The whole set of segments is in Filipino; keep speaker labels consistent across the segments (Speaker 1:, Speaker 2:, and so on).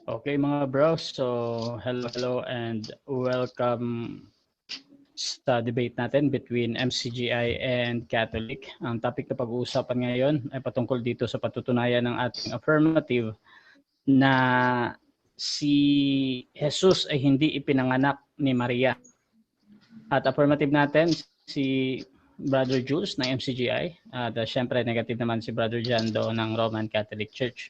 Speaker 1: Okay mga bros, so hello and welcome sa debate natin between MCGI and Catholic. Ang topic na pag-uusapan ngayon ay patungkol dito sa patutunayan ng ating affirmative na si Jesus ay hindi ipinanganak ni Maria. At affirmative natin si Brother Jules ng MCGI at syempre negative naman si Brother Jando ng Roman Catholic Church.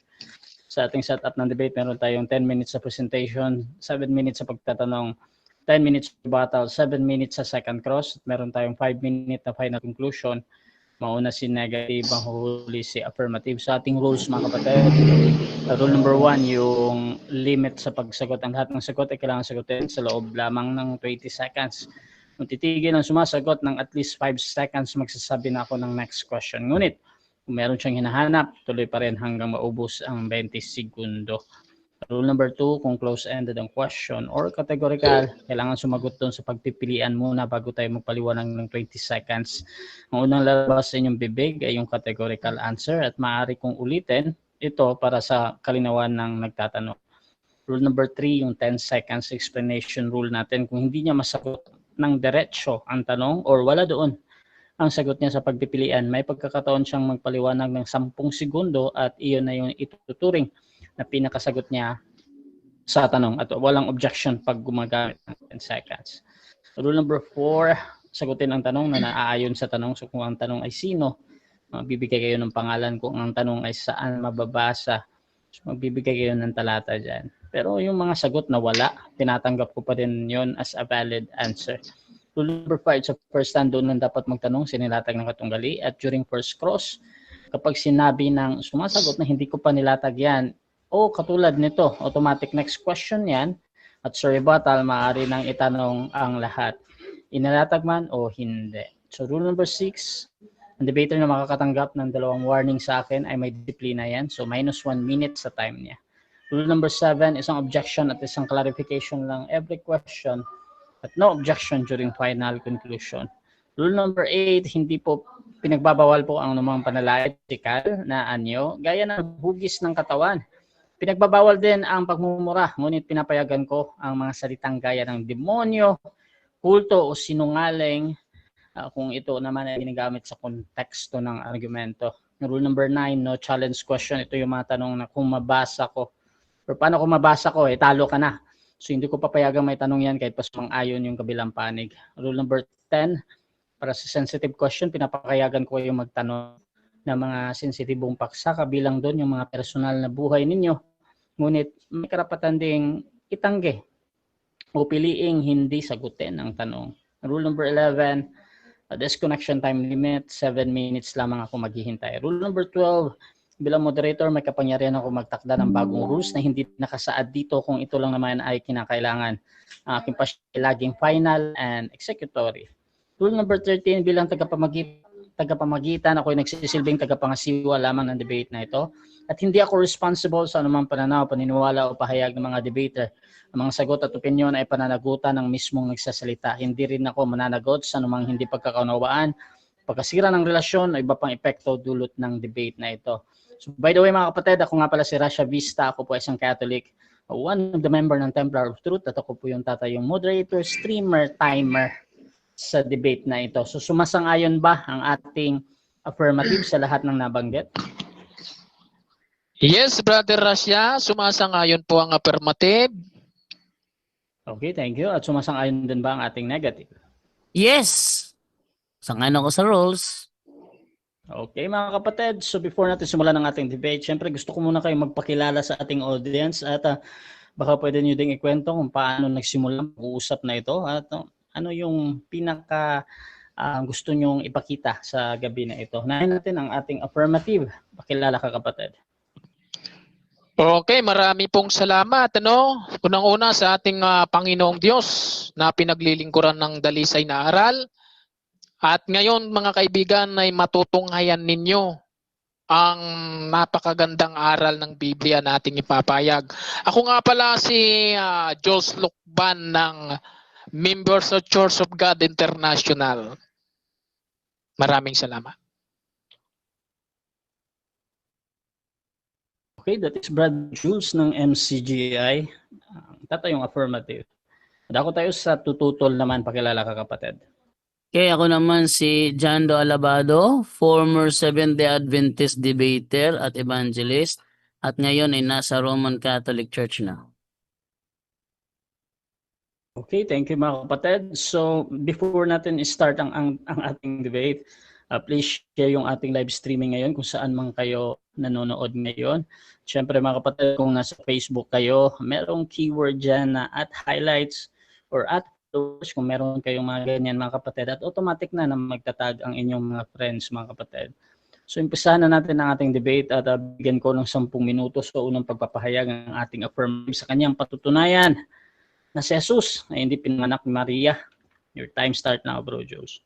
Speaker 1: Sa ating setup ng debate, meron tayong 10 minutes sa presentation, 7 minutes sa pagtatanong, 10 minutes rebuttal, 7 minutes sa second cross, meron tayong 5 minutes na final conclusion. Mauna si negative, mahuli si affirmative. Sa ating rules mga kapatid, rule number 1, yung limit sa pagsagot. Ang lahat ng sagot ay kailangan sagutin sa loob lamang ng 20 seconds. Kung titigil ang sumasagot ng at least 5 seconds, magsasabi na ako ng next question. Ngunit, kung meron siyang hinahanap, tuloy pa rin hanggang maubos ang 20 segundo. Rule number 2, kung close-ended ang question or categorical, kailangan sumagot doon sa pagpipilian muna bago tayo magpaliwanag ng 20 seconds. Ang unang lalabas sa inyong bibig ay yung categorical answer at maaari kong ulitin ito para sa kalinawan ng nagtatanong. Rule number 3, yung 10 seconds explanation rule natin. Kung hindi niya masagot ng diretsyo ang tanong or wala doon ang sagot niya sa pagpipilian, may pagkakataon siyang magpaliwanag ng 10 segundo at iyon na yung ituturing na pinakasagot niya sa tanong at walang objection pag gumagamit ng 10 seconds. Rule number 4, sagutin ang tanong na naaayon sa tanong. So kung ang tanong ay sino, magbibigay kayo ng pangalan. Kung ang tanong ay saan mababasa, so magbibigay kayo ng talata dyan. Pero yung mga sagot na wala, tinatanggap ko pa din yon as a valid answer. Rule number 5, sa first stand doon lang dapat magtanong, sinilatag ng katunggali. At during first cross, kapag sinabi ng sumasagot na hindi ko pa nilatag yan, o katulad nito, automatic next question yan, at sa rebuttal, maaari nang itanong ang lahat. Inilatag man o hindi. So rule number 6, ang debater na makakatanggap ng 2 warning sa akin ay may disiplina yan. So minus 1 minute sa time niya. Rule number 7, isang objection at isang clarification lang every question at no objection during final conclusion. Rule number 8, hindi po pinagbabawal po ang anumang panalait na anyo, gaya ng hugis ng katawan. Pinagbabawal din ang pagmumura, ngunit pinapayagan ko ang mga salitang gaya ng demonyo, kulto o sinungaling kung ito naman ay ginagamit sa konteksto ng argumento. Rule number 9, no challenge question. Ito yung mga tanong na kung mabasa ko, or paano kung mabasa ko, talo ka na. So hindi ko papayagang may tanong yan kahit pa sumang-ayon yung kabilang panig. Rule number 10, para sa sensitive question, pinapakayagan ko yung magtanong ng mga sensitibong paksa, kabilang doon yung mga personal na buhay ninyo. Ngunit may karapatan ding itanggi o piliing hindi sagutin ang tanong. Rule number 11, disconnection time limit, 7 minutes lamang ako maghihintay. Rule number 12, bilang moderator, may kapangyarihan ako magtakda ng bagong rules na hindi nakasaad dito kung ito lang naman ay kinakailangan. Aking laging final and executory. Rule number 13, bilang tagapamagitan, ako ay nagsisilbing tagapangasiwa lamang ng debate na ito. At hindi ako responsible sa anumang pananaw, paniniwala o pahayag ng mga debater. Ang mga sagot at opinyon ay pananagutan ng mismong nagsasalita. Hindi rin ako mananagot sa anumang hindi pagkakaunawaan, pagkasira ng relasyon o iba pang epekto dulot ng debate na ito. So by the way mga kapatid, ako nga pala si Rasha Vista, ako po isang Catholic, one of the member ng Templar of Truth, at ako po yung tatayong moderator, streamer, timer sa debate na ito. So sumasang-ayon ba ang ating affirmative sa lahat ng nabanggit?
Speaker 2: Yes, Brother Rasha, sumasang-ayon po ang affirmative.
Speaker 1: Okay, thank you. At sumasang-ayon din ba ang ating negative?
Speaker 3: Yes! Sangayon ako sa rules.
Speaker 1: Okay mga kapatid, so before natin simulan ang ating debate, syempre gusto ko muna kayo magpakilala sa ating audience at baka pwede nyo ding ikwento kung paano nagsimula ang pag-uusap na ito at ano yung pinaka gusto nyong ipakita sa gabi na ito. Unahin natin ang ating affirmative. Pakilala ka kapatid.
Speaker 2: Okay, marami pong salamat. Unang-una sa ating Panginoong Diyos na pinaglilingkuran ng dalisay na aral. At ngayon mga kaibigan ay matutunghayan ninyo ang napakagandang aral ng Biblia na ating ipapayag. Ako nga pala si Jules Lucban ng Members of Church of God International. Maraming salamat.
Speaker 1: Okay, that is Brad Jules ng MCGI. Tatayong affirmative. Dako tayo sa tututol naman, pakilala ka kapatid.
Speaker 3: Okay, ako naman si Jando Alabado, former Seventh-day Adventist debater at evangelist, at ngayon ay nasa Roman Catholic Church na.
Speaker 1: Okay, thank you mga kapatid. So, before natin start ang ating debate, please share yung ating live streaming ngayon kung saan man kayo nanonood ngayon. Siyempre mga kapatid, kung nasa Facebook kayo, merong keyword dyan na at highlights or at followers, kung meron kayong mga ganyan mga kapatid, at automatic na magtatag ang inyong mga friends mga kapatid. So, umpisahan na natin ang ating debate at bigyan ko ng 10 minuto sa unang pagpapahayag ng ating affirmative sa kanyang patutunayan na si Jesus ay hindi pinanganak ni Maria. Your time start now, Bro Joes.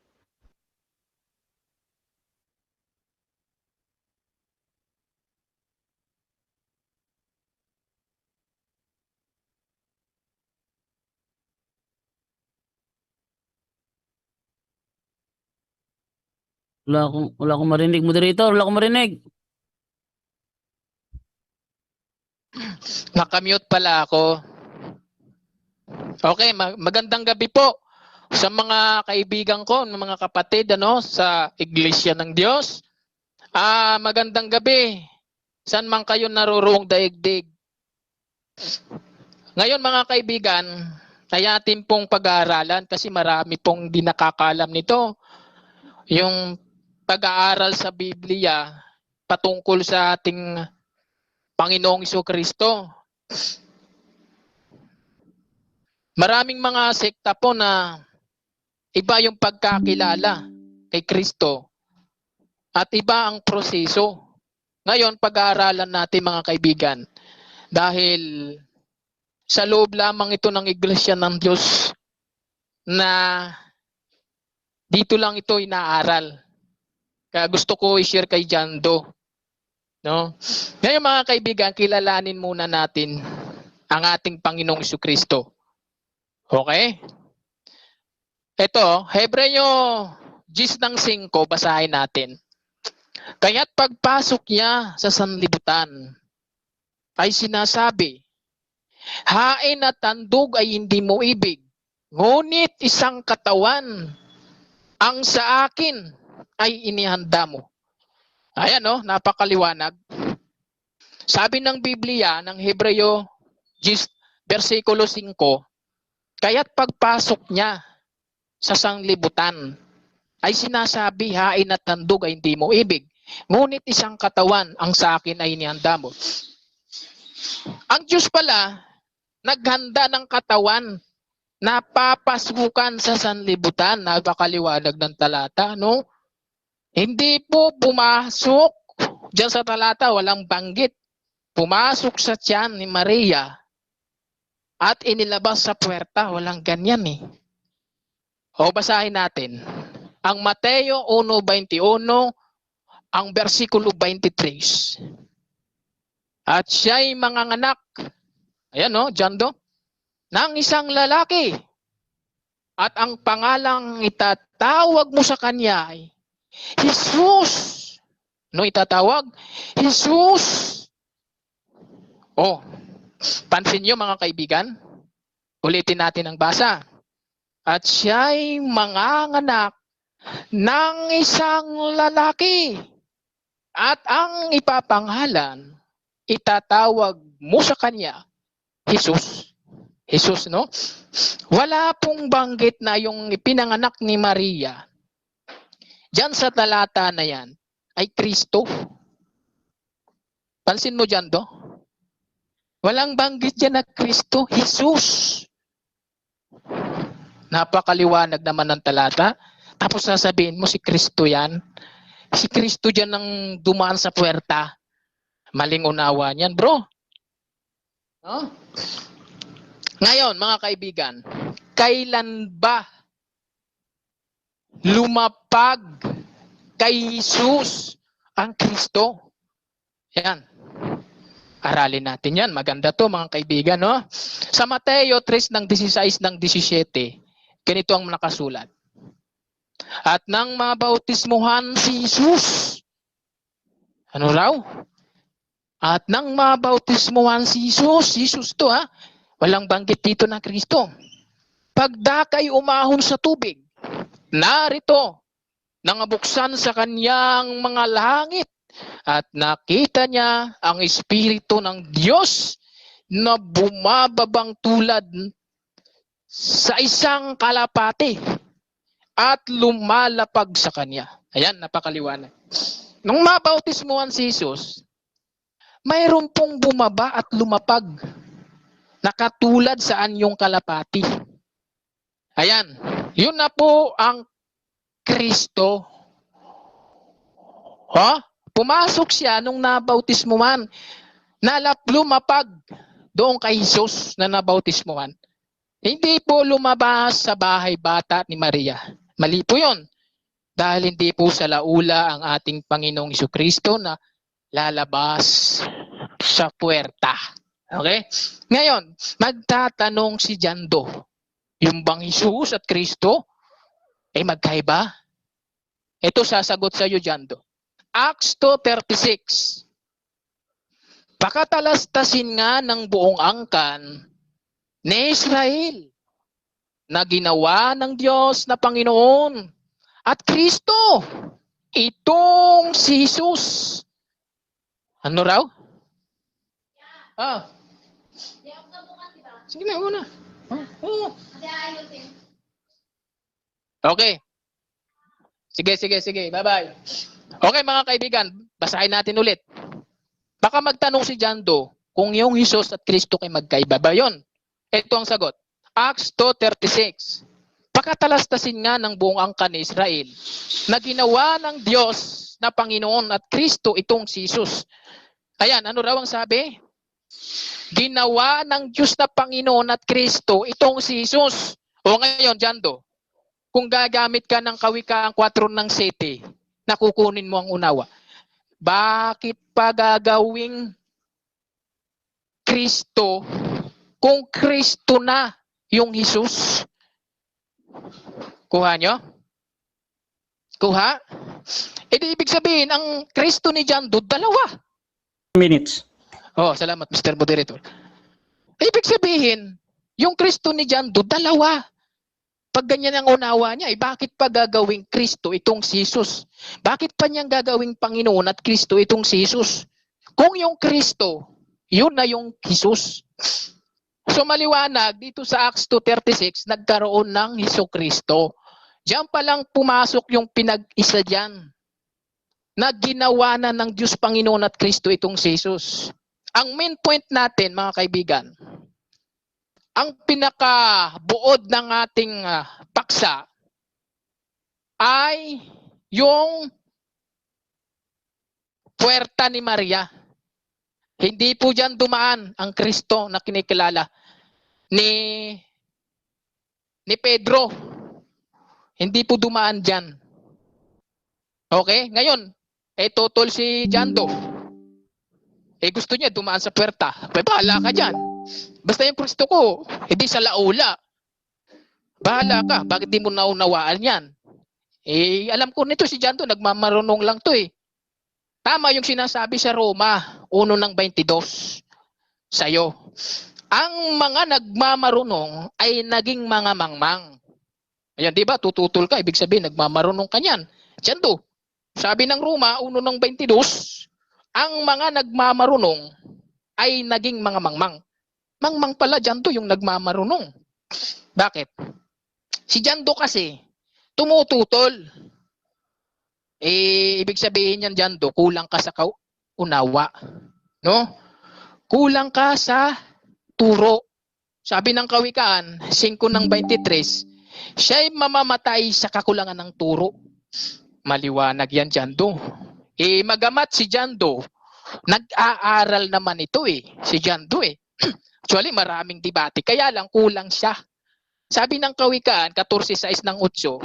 Speaker 3: Wala akong marinig, moderator. Wala akong marinig.
Speaker 2: Nakamute pala ako. Okay, magandang gabi po sa mga kaibigan ko, mga kapatid sa Iglesia ng Diyos. Magandang gabi. Saan man kayo naroroong daigdig. Ngayon mga kaibigan, ay atin pong pag-aaralan kasi marami pong di nakakalam nito. Yung pag-aaral sa Biblia patungkol sa ating Panginoong Jesucristo. Maraming mga sekta po na iba yung pagkakilala kay Kristo at iba ang proseso. Ngayon, pag-aaralan natin mga kaibigan dahil sa loob lamang ito ng Iglesia ng Diyos na dito lang ito inaaral. Kaya gusto ko i-share kay Jando. No? Ngayon mga kaibigan, kilalanin muna natin ang ating Panginoong Jesucristo. Okay? Ito, Hebreo 10:5, basahin natin. Kaya't pagpasok niya sa sanlibutan, ay sinasabi, hain at tandog ay hindi mo ibig, ngunit isang katawan ang sa akin ay inihanda mo. Ayan napakaliwanag. Sabi ng Biblia ng Hebreo 10, versikulo 5, kaya't pagpasok niya sa sanglibutan ay sinasabi, hain at tandog ay hindi mo ibig, ngunit isang katawan ang sa akin ay inihanda mo. Ang Diyos pala, naghanda ng katawan na papasukan sa sanlibutan. Napakaliwanag ng talata, no? Hindi po pumasok diyan sa talata, walang banggit. Pumasok sa tiyan ni Maria at inilabas sa puwerta. Walang ganyan eh. O basahin natin. Ang Mateo 1:21, ang versikulo 23. At siya'y manganganak, ayan Jando, ng isang lalaki. At ang pangalang itatawag mo sa kanya ay Jesus. Itatawag? Jesus. Pansin nyo mga kaibigan? Ulitin natin ang basa. At siya'y manganganak ng isang lalaki. At ang ipapangalan, itatawag mo sa kanya, Jesus. Jesus, no? Wala pong banggit na yung ipinanganak ni Maria diyan sa talata na yan ay Kristo. Pansin mo dyan, walang banggit dyan na Kristo, Jesus. Napakaliwanag naman ng talata. Tapos sasabihin mo si Kristo yan. Si Kristo dyan ang dumaan sa puwerta. Maling unawa niyan, bro. No? Ngayon, mga kaibigan, kailan ba lumapag kay Jesus ang Kristo? Yan. Aralin natin yan. Maganda to mga kaibigan, no? Sa Mateo 3:16-17, ganito ang nakasulat. At nang mabautismuhan si Jesus, ano raw? At nang mabautismuhan si Jesus to ha, walang banggit dito na Kristo. Pagdakay umahon sa tubig, narito, nangabuksan sa kanyang mga langit at nakita niya ang Espiritu ng Diyos na bumababang tulad sa isang kalapati at lumalapag sa kanya. Ayan, napakaliwanag. Nung mabautismuhan si Jesus, mayroon pong bumaba at lumapag na katulad sa anyong kalapati. Ayan, yun na po ang Kristo. Pumasok siya nung nabautismuhan. Lumapag doon kay Jesus na nabautismuhan. Hindi po lumabas sa bahay bata ni Maria. Mali po yun. Dahil hindi po sa laula ang ating Panginoong Jesucristo na lalabas sa puwerta. Okay? Ngayon, magtatanong si Jando, yung bang Jesus at Kristo ay magkaiba? Ito sasagot sa iyo, Jando. Acts 2:36. Pakatalastasin nga ng buong angkan ni Israel na ginawa ng Diyos na Panginoon at Kristo, itong si Jesus. Ano raw? Sige na, una. Okay. Sige. Bye-bye. Okay mga kaibigan, basahin natin ulit. Baka magtanong si Jando kung yung Jesus at Kristo ay magkaiba ba yun? Ito ang sagot. Acts 2:36. Pakatalastasin nga ng buong angkan ni Israel na ginawa ng Diyos na Panginoon at Kristo itong si Jesus. Ayan, ano raw ang sabi? Ginawa ng Diyos na Panginoon at Kristo itong si Jesus. O ngayon, Jando, kung gagamit ka ng Kawikaan 4 ng 7, nakukunin mo ang unawa. Bakit pa gagawing Kristo kung Kristo na yung Jesus? Kuha nyo? Kuha? Ibig sabihin, ang Kristo ni Jando, dalawa.
Speaker 1: Minutes.
Speaker 2: Oh, salamat Mr. Moderator. Ibig sabihin, yung Kristo ni Jando, dalawa. Pag ganyan ang unawa niya, bakit pa gagawing Kristo itong si Jesus? Bakit pa niyang gagawing Panginoon at Kristo itong si Jesus? Kung yung Kristo, yun na yung Jesus. So maliwanag, dito sa Acts 2:36, nagkaroon ng Jesucristo. Diyan pa lang pumasok yung pinag-isa diyan na ginawa na ng Diyos Panginoon at Kristo itong si Jesus. Ang main point natin, mga kaibigan, ang pinakabuod ng ating paksa ay yung puwerta ni Maria. Hindi po diyan dumaan ang Kristo na kinikilala ni Pedro. Hindi po dumaan diyan. Okay? Ngayon, tutol si Jando. Gusto niya dumaan sa puwerta. Bahala ka diyan. Basta yung Kristo ko, hindi sa laula. Bahala ka. Bakit di mo naunawaan yan? Alam ko nito si Jando, nagmamarunong lang to eh. Tama yung sinasabi sa Roma 1:22 sa'yo. Ang mga nagmamarunong ay naging mga mangmang. Ayan, di ba? Tututol ka. Ibig sabihin, nagmamarunong ka niyan. Jando, sabi ng Roma 1:22, ang mga nagmamarunong ay naging mga mangmang. Mangmang pala, Jando, yung nagmamarunong. Bakit? Si Jando kasi, tumututol. Ibig sabihin yan, Jando, kulang ka sa unawa. No? Kulang ka sa turo. Sabi ng Kawikaan, 5:23, siya'y mamamatay sa kakulangan ng turo. Maliwanag yan, Jando. Magamat si Jando, nag-aaral naman ito si Jando Actually, maraming debate. Kaya lang, kulang siya. Sabi ng Kawikaan, 14:6 ng 8,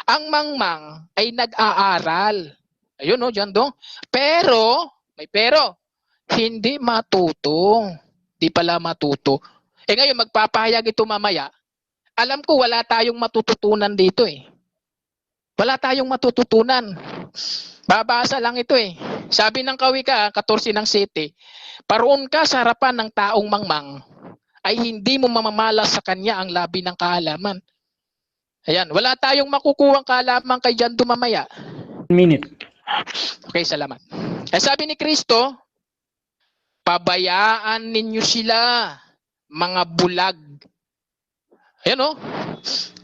Speaker 2: ang mangmang ay nag-aaral. Ayun Jando. Pero, may pero, hindi matuto. Di pala matuto. Ngayon, magpapahayag ito mamaya. Alam ko, wala tayong matututunan dito Wala tayong matututunan. Babasa lang ito eh. Sabi ng Kawika 14:7, paroon ka sa harapan ng taong mangmang, ay hindi mo mamamalas sa kanya ang labi ng kaalaman. Ayan, wala tayong makukuhang kaalaman kay Jando mamaya.
Speaker 1: 1 minute.
Speaker 2: Okay, salamat. Sabi ni Kristo, pabayaan ninyo sila, mga bulag. Ayan o.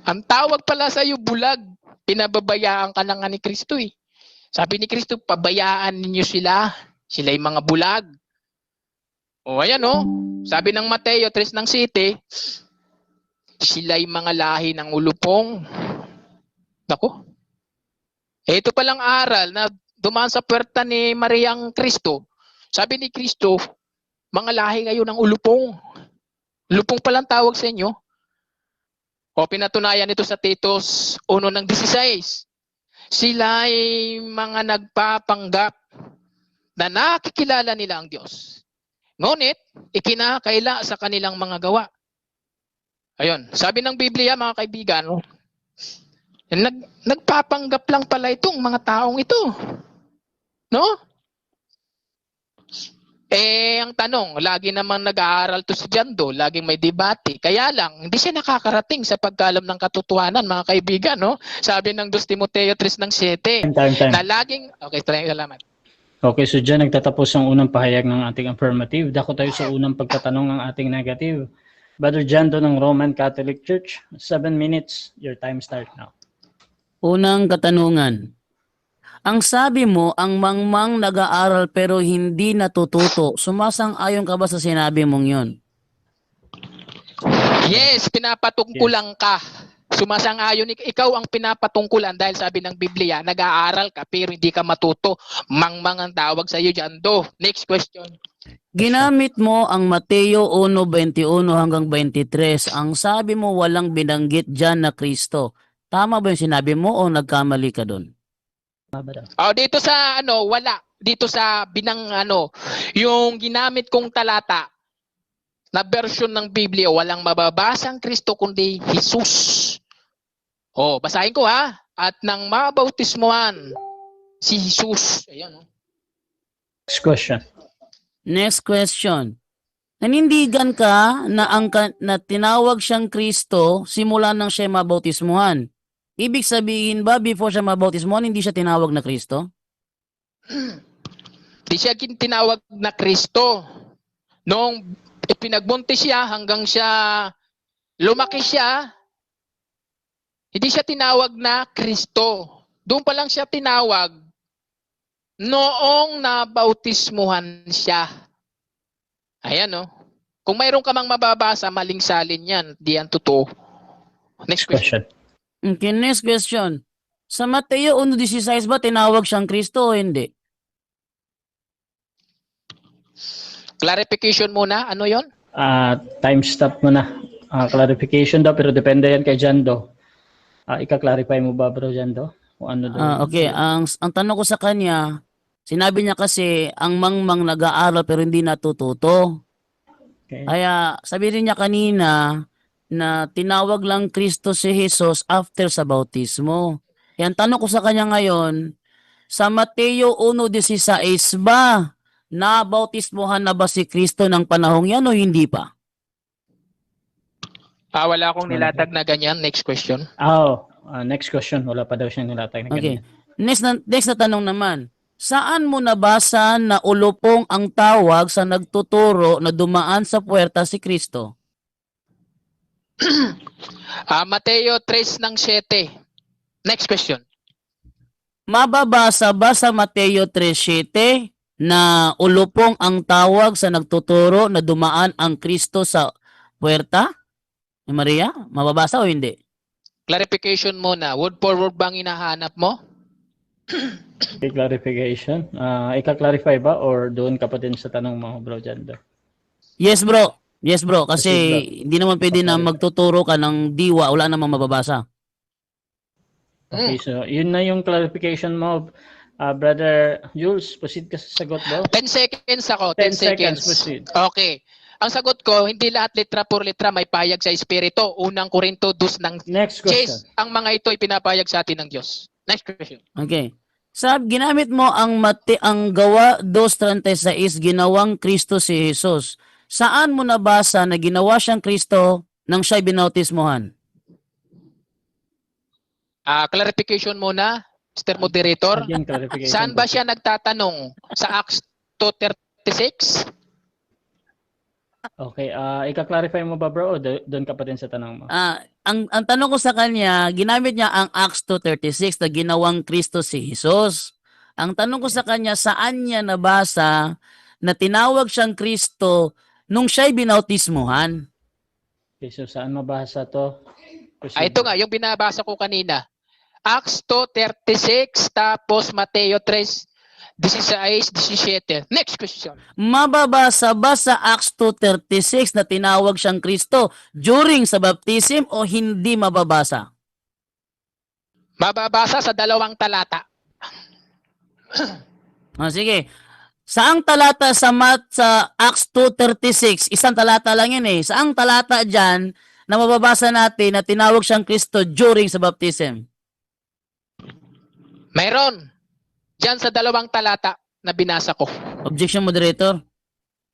Speaker 2: Ang tawag pala sa iyo, bulag. Pinababayaan ka na nga ni Kristo eh. Sabi ni Kristo, pabayaan ninyo sila. Sila'y mga bulag. O ayan o. Sabi ng Mateo 3:7, sila'y mga lahi ng ulupong. Nako. Ito palang aral na dumaan sa puwerta ni Mariang Kristo. Sabi ni Kristo, mga lahi kayo ng ulupong. Ulupong palang tawag sa inyo. O pinatunayan ito sa Titus 1:16. Sila ay mga nagpapanggap na nakikilala nila ang Diyos. Ngunit, ikinakaila sa kanilang mga gawa. Ayun, sabi ng Biblia mga kaibigan, nagpapanggap lang pala itong mga taong ito. No? Ang tanong, lagi namang nag-aaral to si Jando, laging may debate. Kaya lang, hindi siya nakakarating sa pagkalam ng katotohanan, mga kaibigan, no? Sabi ng 2 Timoteo 3:7,
Speaker 1: Time.
Speaker 2: na laging, okay, salamat.
Speaker 1: Okay, so dyan nagtatapos ang unang pahayag ng ating affirmative. Dako tayo sa unang pagtatanong ng ating negative. Brother Jando ng Roman Catholic Church, 7 minutes. Your time start now.
Speaker 3: Unang katanungan. Ang sabi mo, ang mangmang nag-aaral pero hindi natututo. Sumasang-ayon ka ba sa sinabi mong yon?
Speaker 2: Yes, pinapatungkulan ka. Sumasang-ayon, ikaw ang pinapatungkulan dahil sabi ng Biblia, nag-aaral ka pero hindi ka matuto. Mangmang ang tawag sa iyo, Jando. Next question.
Speaker 3: Ginamit mo ang Mateo 1:21 hanggang 23. Ang sabi mo walang binanggit dyan na Kristo. Tama ba yung sinabi mo o nagkamali ka doon?
Speaker 2: Dito sa wala. Dito sa yung ginamit kong talata na version ng Biblia, walang mababasang Kristo kundi Jesus. Basahin ko ha. At nang mabautismuhan si Jesus. Ayan.
Speaker 1: Next question.
Speaker 3: Next question. Nanindigan ka na tinawag siyang Kristo simula nang siya mabautismuhan. Ibig sabihin ba before siya mabautismuhan hindi siya tinawag na Kristo?
Speaker 2: Di siya tinawag na Kristo. Nung pinagbuntis siya hanggang siya lumaki siya, hindi siya tinawag na Kristo. Doon pa lang siya tinawag noong nabautismuhan siya. Ayan o. Kung mayroon ka mang mababasa, maling salin yan. Di yan totoo. Next question.
Speaker 3: Okay, next question. Sa Mateo 1:16 ba tinawag siyang Kristo o hindi?
Speaker 2: Clarification muna. Ano yon?
Speaker 1: Time stop muna. Clarification daw pero depende yan kay Jando. Ika-clarify mo ba, bro Jando? Kung ano daw?
Speaker 3: Okay, ang tanong ko sa kanya, sinabi niya kasi ang mangmang nag-aaral pero hindi natututo.
Speaker 1: Okay.
Speaker 3: Kaya sabi rin niya kanina na tinawag lang Kristo si Jesus after sa bautismo. Yan tanong ko sa kanya ngayon, sa Mateo 1:16 ba nabautismuhan na ba si Kristo ng panahong yan o hindi pa?
Speaker 2: Wala akong nilatag na ganyan. Next question.
Speaker 1: Next question. Wala pa daw siyang nilatag na
Speaker 3: Okay.
Speaker 1: ganyan.
Speaker 3: Next na tanong naman. Saan mo nabasa na ulupong ang tawag sa nagtuturo na dumaan sa puwerta si Kristo?
Speaker 2: Mateo 3:7. Next question.
Speaker 3: Mababasa ba sa Mateo 3:7 na ulupong ang tawag sa nagtuturo na dumaan ang Kristo sa puwerta? Maria, mababasa o hindi?
Speaker 2: Clarification muna. Word for word bang hinahanap mo?
Speaker 1: Okay, clarification. Ika-clarify ba or doon ka pa din sa tanong mo, bro Jando?
Speaker 3: Yes, bro. Yes, bro. Kasi
Speaker 1: Yes, bro.
Speaker 3: hindi naman pwede na magtuturo ka ng diwa. Wala namang mababasa.
Speaker 1: Okay, so yun na yung clarification mo. Brother Jules, proceed ka sa sagot, bro.
Speaker 2: 10 seconds ako.
Speaker 1: 10
Speaker 2: 10
Speaker 1: seconds,
Speaker 2: seconds.
Speaker 1: proceed.
Speaker 2: Okay. Ang sagot ko, hindi lahat litra por litra may payag sa Espiritu. Unang Korinto 2 ng
Speaker 1: Next question.
Speaker 2: Chase, ang mga ito ay pinapayag sa atin ng Diyos. Next question.
Speaker 3: Okay. Ginamit mo ang gawa 2:36 ginawang Kristo si Jesus. Saan mo nabasa na ginawa siyang Kristo nang siya'y binautismohan?
Speaker 2: Clarification muna, Mr. Moderator.
Speaker 1: Again, clarification.
Speaker 2: Saan ba siya nagtatanong? Sa Acts 2:36?
Speaker 1: Okay, ika-clarify mo ba bro o doon ka pa din sa tanong mo?
Speaker 3: Ang tanong ko sa kanya, ginamit niya ang Acts 2:36 na ginawang Kristo si Jesus. Ang tanong ko sa kanya, saan niya nabasa na tinawag siyang Kristo nung siya'y binautismuhan?
Speaker 1: Okay, so saan mabasa to?
Speaker 2: Ito nga, yung binabasa ko kanina. Acts 2:36 tapos Mateo 3:16-17. Next question.
Speaker 3: Mababasa ba sa Acts 2:36 na tinawag siyang Kristo during sa baptism o hindi mababasa?
Speaker 2: Mababasa sa 2 talata.
Speaker 3: Sige. Saang talata sa Acts 2:36? Isang talata lang yun eh. Saang talata dyan na mababasa natin na tinawag siyang Kristo during sa baptism?
Speaker 2: Mayroon. Diyan sa 2 talata na binasa ko.
Speaker 3: Objection, moderator.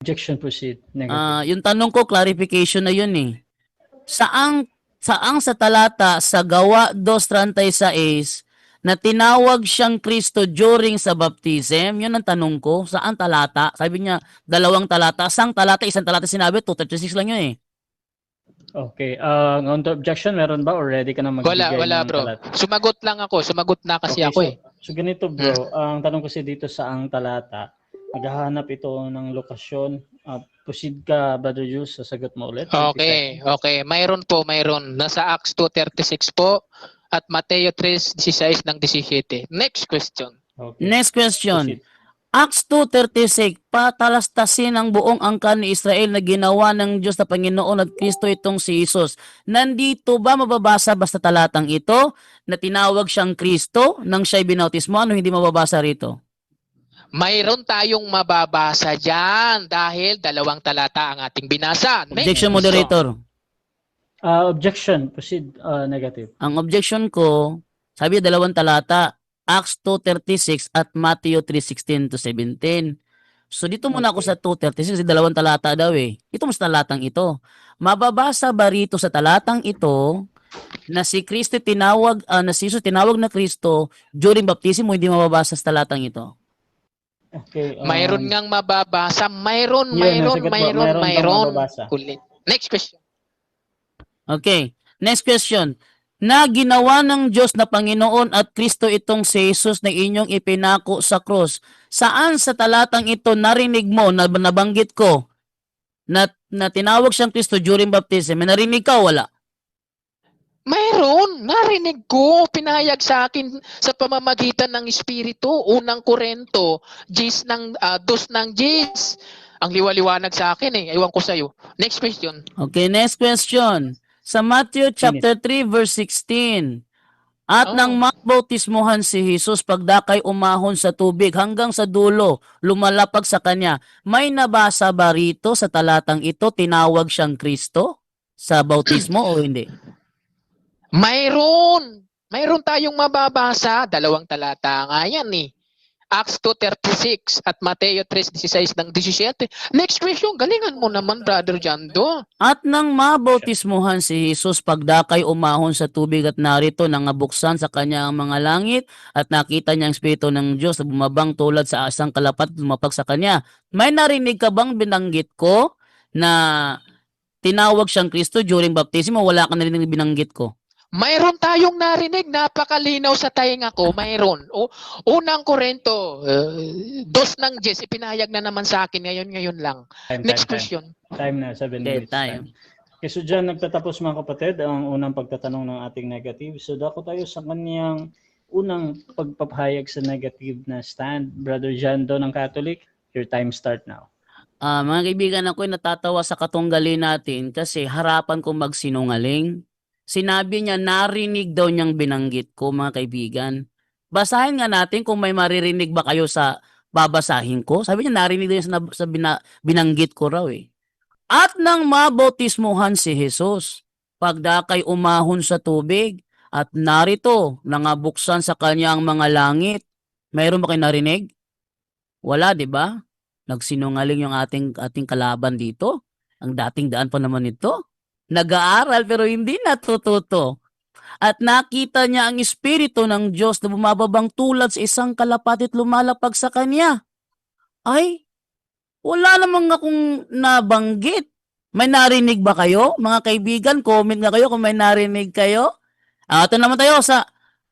Speaker 1: Objection, proceed. Negative.
Speaker 3: Yung tanong ko, clarification na yun eh. Saang sa talata sa Gawa 2:36 na tinawag siyang Kristo during sa baptism? Yun ang tanong ko. Saan talata? Sabi niya, 2 talata. Saang talata? Isang talata sinabi, 2:36 lang yun eh.
Speaker 1: Okay, on the objection, meron ba or ready ka na magbigay
Speaker 2: Wala
Speaker 1: ng
Speaker 2: bro.
Speaker 1: talata?
Speaker 2: Sumagot lang ako. Sumagot na kasi
Speaker 1: Okay,
Speaker 2: ako eh.
Speaker 1: So ganito bro, ang tanong kasi dito sa ang talata, maghahanap ito ng lokasyon. Proceed ka, Brother Jules, sasagot mo ulit. 20
Speaker 2: Okay,
Speaker 1: seconds.
Speaker 2: okay. Mayroon po. Nasa Acts 2:36 po at Mateo 3:16-17. Next question.
Speaker 1: Okay.
Speaker 3: Next question.
Speaker 1: Proceed.
Speaker 3: Acts 2:36, patalastasin ang buong angkan ni Israel na ginawa ng Diyos na Panginoon at Kristo itong si Jesus. Nandito ba mababasa basta talatang ito na tinawag siyang Kristo nang siya'y binautismo? Ano hindi mababasa rito?
Speaker 2: Mayroon tayong mababasa dyan dahil 2 talata ang ating binasa. Next
Speaker 3: Objection,
Speaker 2: question.
Speaker 3: moderator.
Speaker 1: Objection, proceed. Negative.
Speaker 3: Ang objection ko, sabi 2 talata, Acts 2:36 at Matthew 3:16-17. So dito muna ako
Speaker 1: Okay.
Speaker 3: sa 2:36 kasi 2 talata daw eh. Ito mas talatang ito. Mababasa ba rito sa talatang ito na si Kristo tinawag, na si Jesus tinawag na Kristo during baptism o hindi mababasa sa talatang ito?
Speaker 1: Okay.
Speaker 2: Mayroon ngang mababasa. Mayroon.
Speaker 1: Yun, nasagot mo. Mayroon bang mababasa?
Speaker 2: Ulit. Next question.
Speaker 3: Okay. Next question. Na ginawa ng Diyos na Panginoon at Kristo itong si Jesus na inyong ipinako sa krus. Saan sa talatang ito narinig mo, na nabanggit ko, na tinawag siyang Kristo during baptism? May narinig ka o wala?
Speaker 2: Mayroon. Narinig ko. Pinahayag sa akin sa pamamagitan ng Espiritu. Unang Korento. 2 ng Gs. Ang liwaliwanag sa akin eh. Ewan ko sa'yo. Next question.
Speaker 3: Okay, next question. Sa Matthew chapter 3 verse 16. At nang mabautismuhan si Jesus pagdakay umahon sa tubig hanggang sa dulo, lumalapag sa kanya. May nabasa ba rito sa talatang ito tinawag siyang Kristo sa bautismo o hindi?
Speaker 2: Mayroon. Mayroon tayong mababasa. 2 talata nga yan eh. Acts 2:36 at Mateo 3:16-17. Next question. Galingan mo naman, Brother Jando.
Speaker 3: At nang mabautismuhan si Jesus pagdakay umahon sa tubig at narito nangabuksan sa kanya ang mga langit at nakita niya ang Espiritu ng Diyos na bumabang tulad sa asang kalapat at lumapag sa kanya. May narinig ka bang binanggit ko na tinawag siyang Kristo during baptism o wala ka narinig binanggit ko?
Speaker 2: Mayroon tayong narinig, napakalinaw sa tainga ko, mayroon. Unang Korento, 2 ng Gs, ipinahayag na naman sa akin ngayon lang. Next question.
Speaker 1: Time na, 7
Speaker 3: Okay,
Speaker 1: minutes.
Speaker 3: time.
Speaker 1: Okay, so dyan nagtatapos mga kapatid ang unang pagtatanong ng ating negative. So dako tayo sa kanyang unang pagpapahayag sa negative na stand. Brother Jando ng Catholic, your time start now.
Speaker 3: Mga kaibigan, ako'y natatawa sa katunggali natin kasi harapan kong magsinungaling. Sinabi niya, narinig daw niyang binanggit ko, mga kaibigan. Basahin nga natin kung may maririnig ba kayo sa babasahin ko. Sabi niya, narinig daw niya sa binanggit ko raw eh. At nang mabautismuhan si Jesus, pagdakay umahon sa tubig, At narito, nangabuksan sa kanya ang mga langit. Mayroon ba kayo narinig? Wala, di ba? Nagsinungaling yung ating kalaban dito. Ang dating daan pa naman ito. Nag-aaral pero hindi natututo. At nakita niya ang Espiritu ng Diyos na bumababang tulad sa isang kalapati at lumalapag sa kanya. Ay, wala namang akong nabanggit. May narinig ba kayo? Mga kaibigan, comment nga kayo kung may narinig kayo. Ito naman tayo sa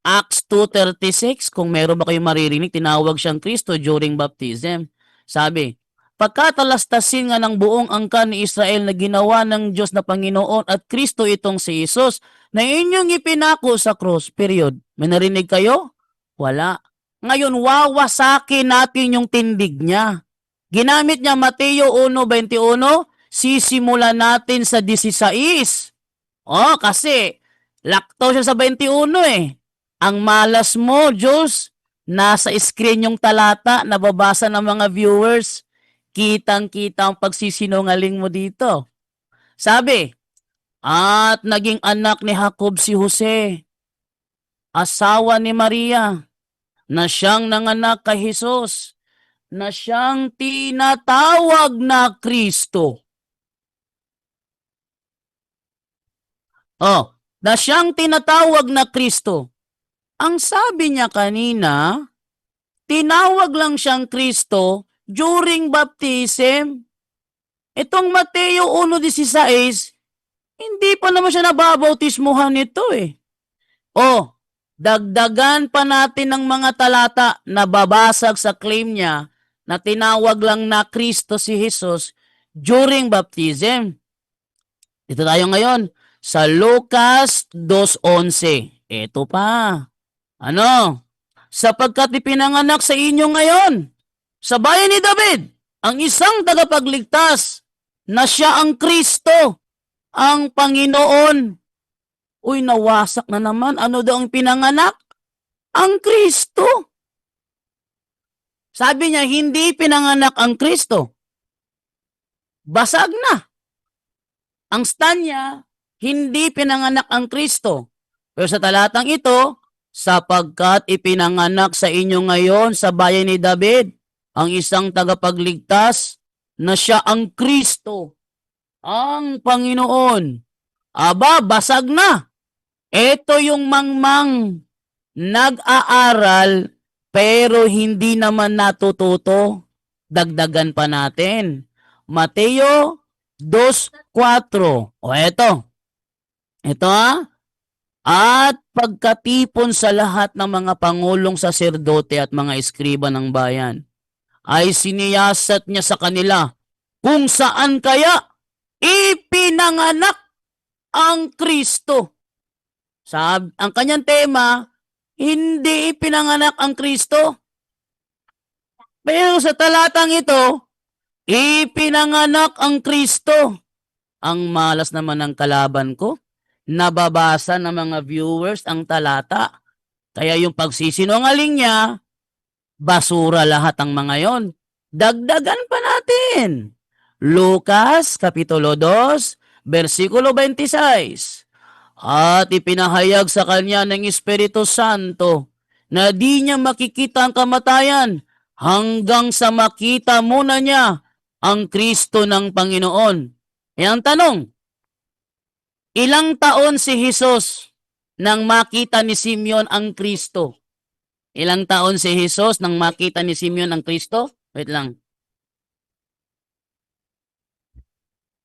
Speaker 3: Acts 2:36. Kung meron ba kayong maririnig, tinawag siyang Kristo during baptism. Sabi, pagkatalastasin nga ng buong angkan ni Israel na ginawa ng Diyos na Panginoon at Kristo itong si Jesus na inyong ipinako sa cross. Period. May narinig kayo? Wala. Ngayon, wawasakin natin yung tindig niya. Ginamit niya Mateo 1:21, sisimulan natin sa 16. Kasi laktaw siya sa 21 eh. Ang malas mo, Diyos, nasa screen yung talata, nababasa ng mga viewers. Kitang-kita ang pagsisinungaling mo dito. Sabi, at naging anak ni Jacob si Jose, asawa ni Maria, na siyang nanganak kay Jesus, na siyang tinatawag na Kristo. Na siyang tinatawag na Kristo. Ang sabi niya kanina, tinawag lang siyang Kristo during baptism. Itong Mateo 1:16, hindi pa naman siya nababautismuhan nito eh. Dagdagan pa natin ng mga talata na babasag sa claim niya na tinawag lang na Kristo si Jesus during baptism. Dito tayo ngayon sa Lucas 2:11. Ito pa. Sapagkat ipinanganak sa inyo ngayon, sa bayan ni David, ang isang tagapagligtas na siya ang Kristo, ang Panginoon. Uy, nawasak na naman. Ano daw ang pinanganak? Ang Kristo. Sabi niya, hindi pinanganak ang Kristo. Basag na. Ang stand niya, hindi pinanganak ang Kristo. Pero sa talatang ito, sapagkat ipinanganak sa inyo ngayon sa bayan ni David, ang isang tagapagligtas na siya ang Kristo, ang Panginoon. Aba, basag na. Ito yung mangmang nag-aaral pero hindi naman natututo. Dagdagan pa natin. Mateo 2:4. Ito. At pagkatipon sa lahat ng mga pangulong saserdote at mga eskriba ng bayan, ay siniyasat niya sa kanila kung saan kaya ipinanganak ang Kristo. Ang kanyang tema, hindi ipinanganak ang Kristo. Pero sa talatang ito, ipinanganak ang Kristo. Ang malas naman ng kalaban ko. Nababasa ng mga viewers ang talata. Kaya yung pagsisinungaling niya, basura lahat ang mga yon. Dagdagan pa natin. Lucas, Kapitulo 2, versikulo 26. At ipinahayag sa kanya ng Espiritu Santo na di niya makikita ang kamatayan hanggang sa makita muna niya ang Kristo ng Panginoon. Ang tanong, ilang taon si Jesus nang makita ni Simeon ang Kristo? Ilang taon si Jesus nang makita ni Simeon ang Kristo? Wait lang.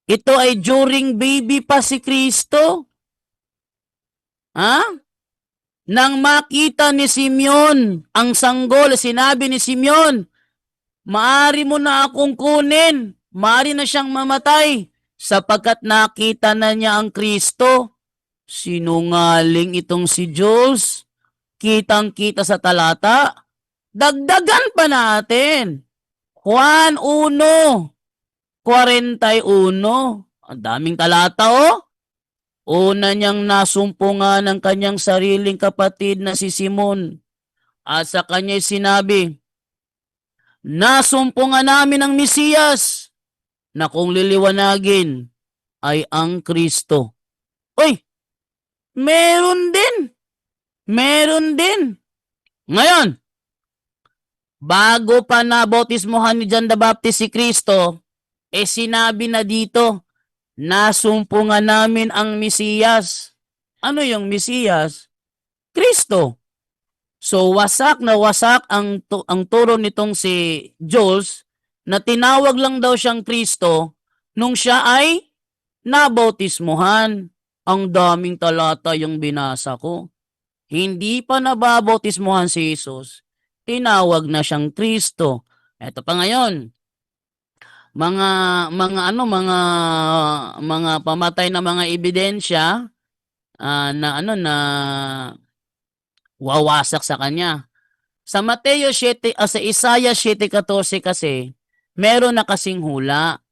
Speaker 3: Ito ay during baby pa si Kristo. Nang makita ni Simeon ang sanggol, sinabi ni Simeon, maari mo na akong kunin, maari na siyang mamatay, sapagkat nakita na niya ang Kristo. Sinungaling itong si Diyos. Kitang-kita sa talata. Dagdagan pa natin. Juan 1:41. Ang daming talata Una niyang nasumpungan ng kanyang sariling kapatid na si Simon. At sa kanya'y sinabi, nasumpungan namin ang Mesiyas na kung liliwanagin ay ang Kristo. Meron din. Meron din. Ngayon, bago pa nabautismohan ni John the Baptist si Kristo, sinabi na dito, nasumpungan namin ang Mesiyas. Ano yung Mesiyas? Kristo. So wasak na wasak ang turo nitong si Jules na tinawag lang daw siyang Kristo nung siya ay nabautismohan. Ang daming talata yung binasa ko. Hindi pa nababautismohan si Jesus, tinawag na siyang Kristo. Ito pa ngayon, mga pamatay na mga ebidensya na wawasak sa kanya. Sa Mateo 7, sa Isaiah 7:14 kasi, meron na kasing hula.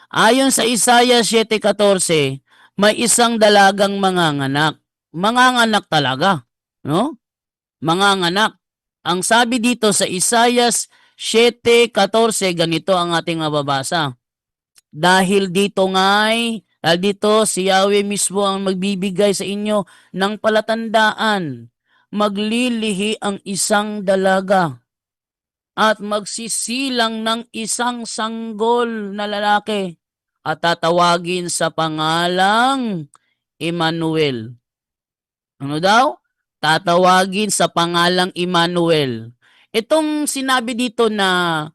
Speaker 3: Ayon sa Isaiah 7:14, may isang dalagang manganganak. Manganganak talaga, no? Manganganak. Ang sabi dito sa Isaiah 7:14, ganito ang ating mababasa. Dahil dito si Yahweh mismo ang magbibigay sa inyo ng palatandaan. Maglilihi ang isang dalaga at magsisilang ng isang sanggol na lalaki at tatawagin sa pangalang Emmanuel. Ano daw? Tatawagin sa pangalang Emmanuel. Itong sinabi dito na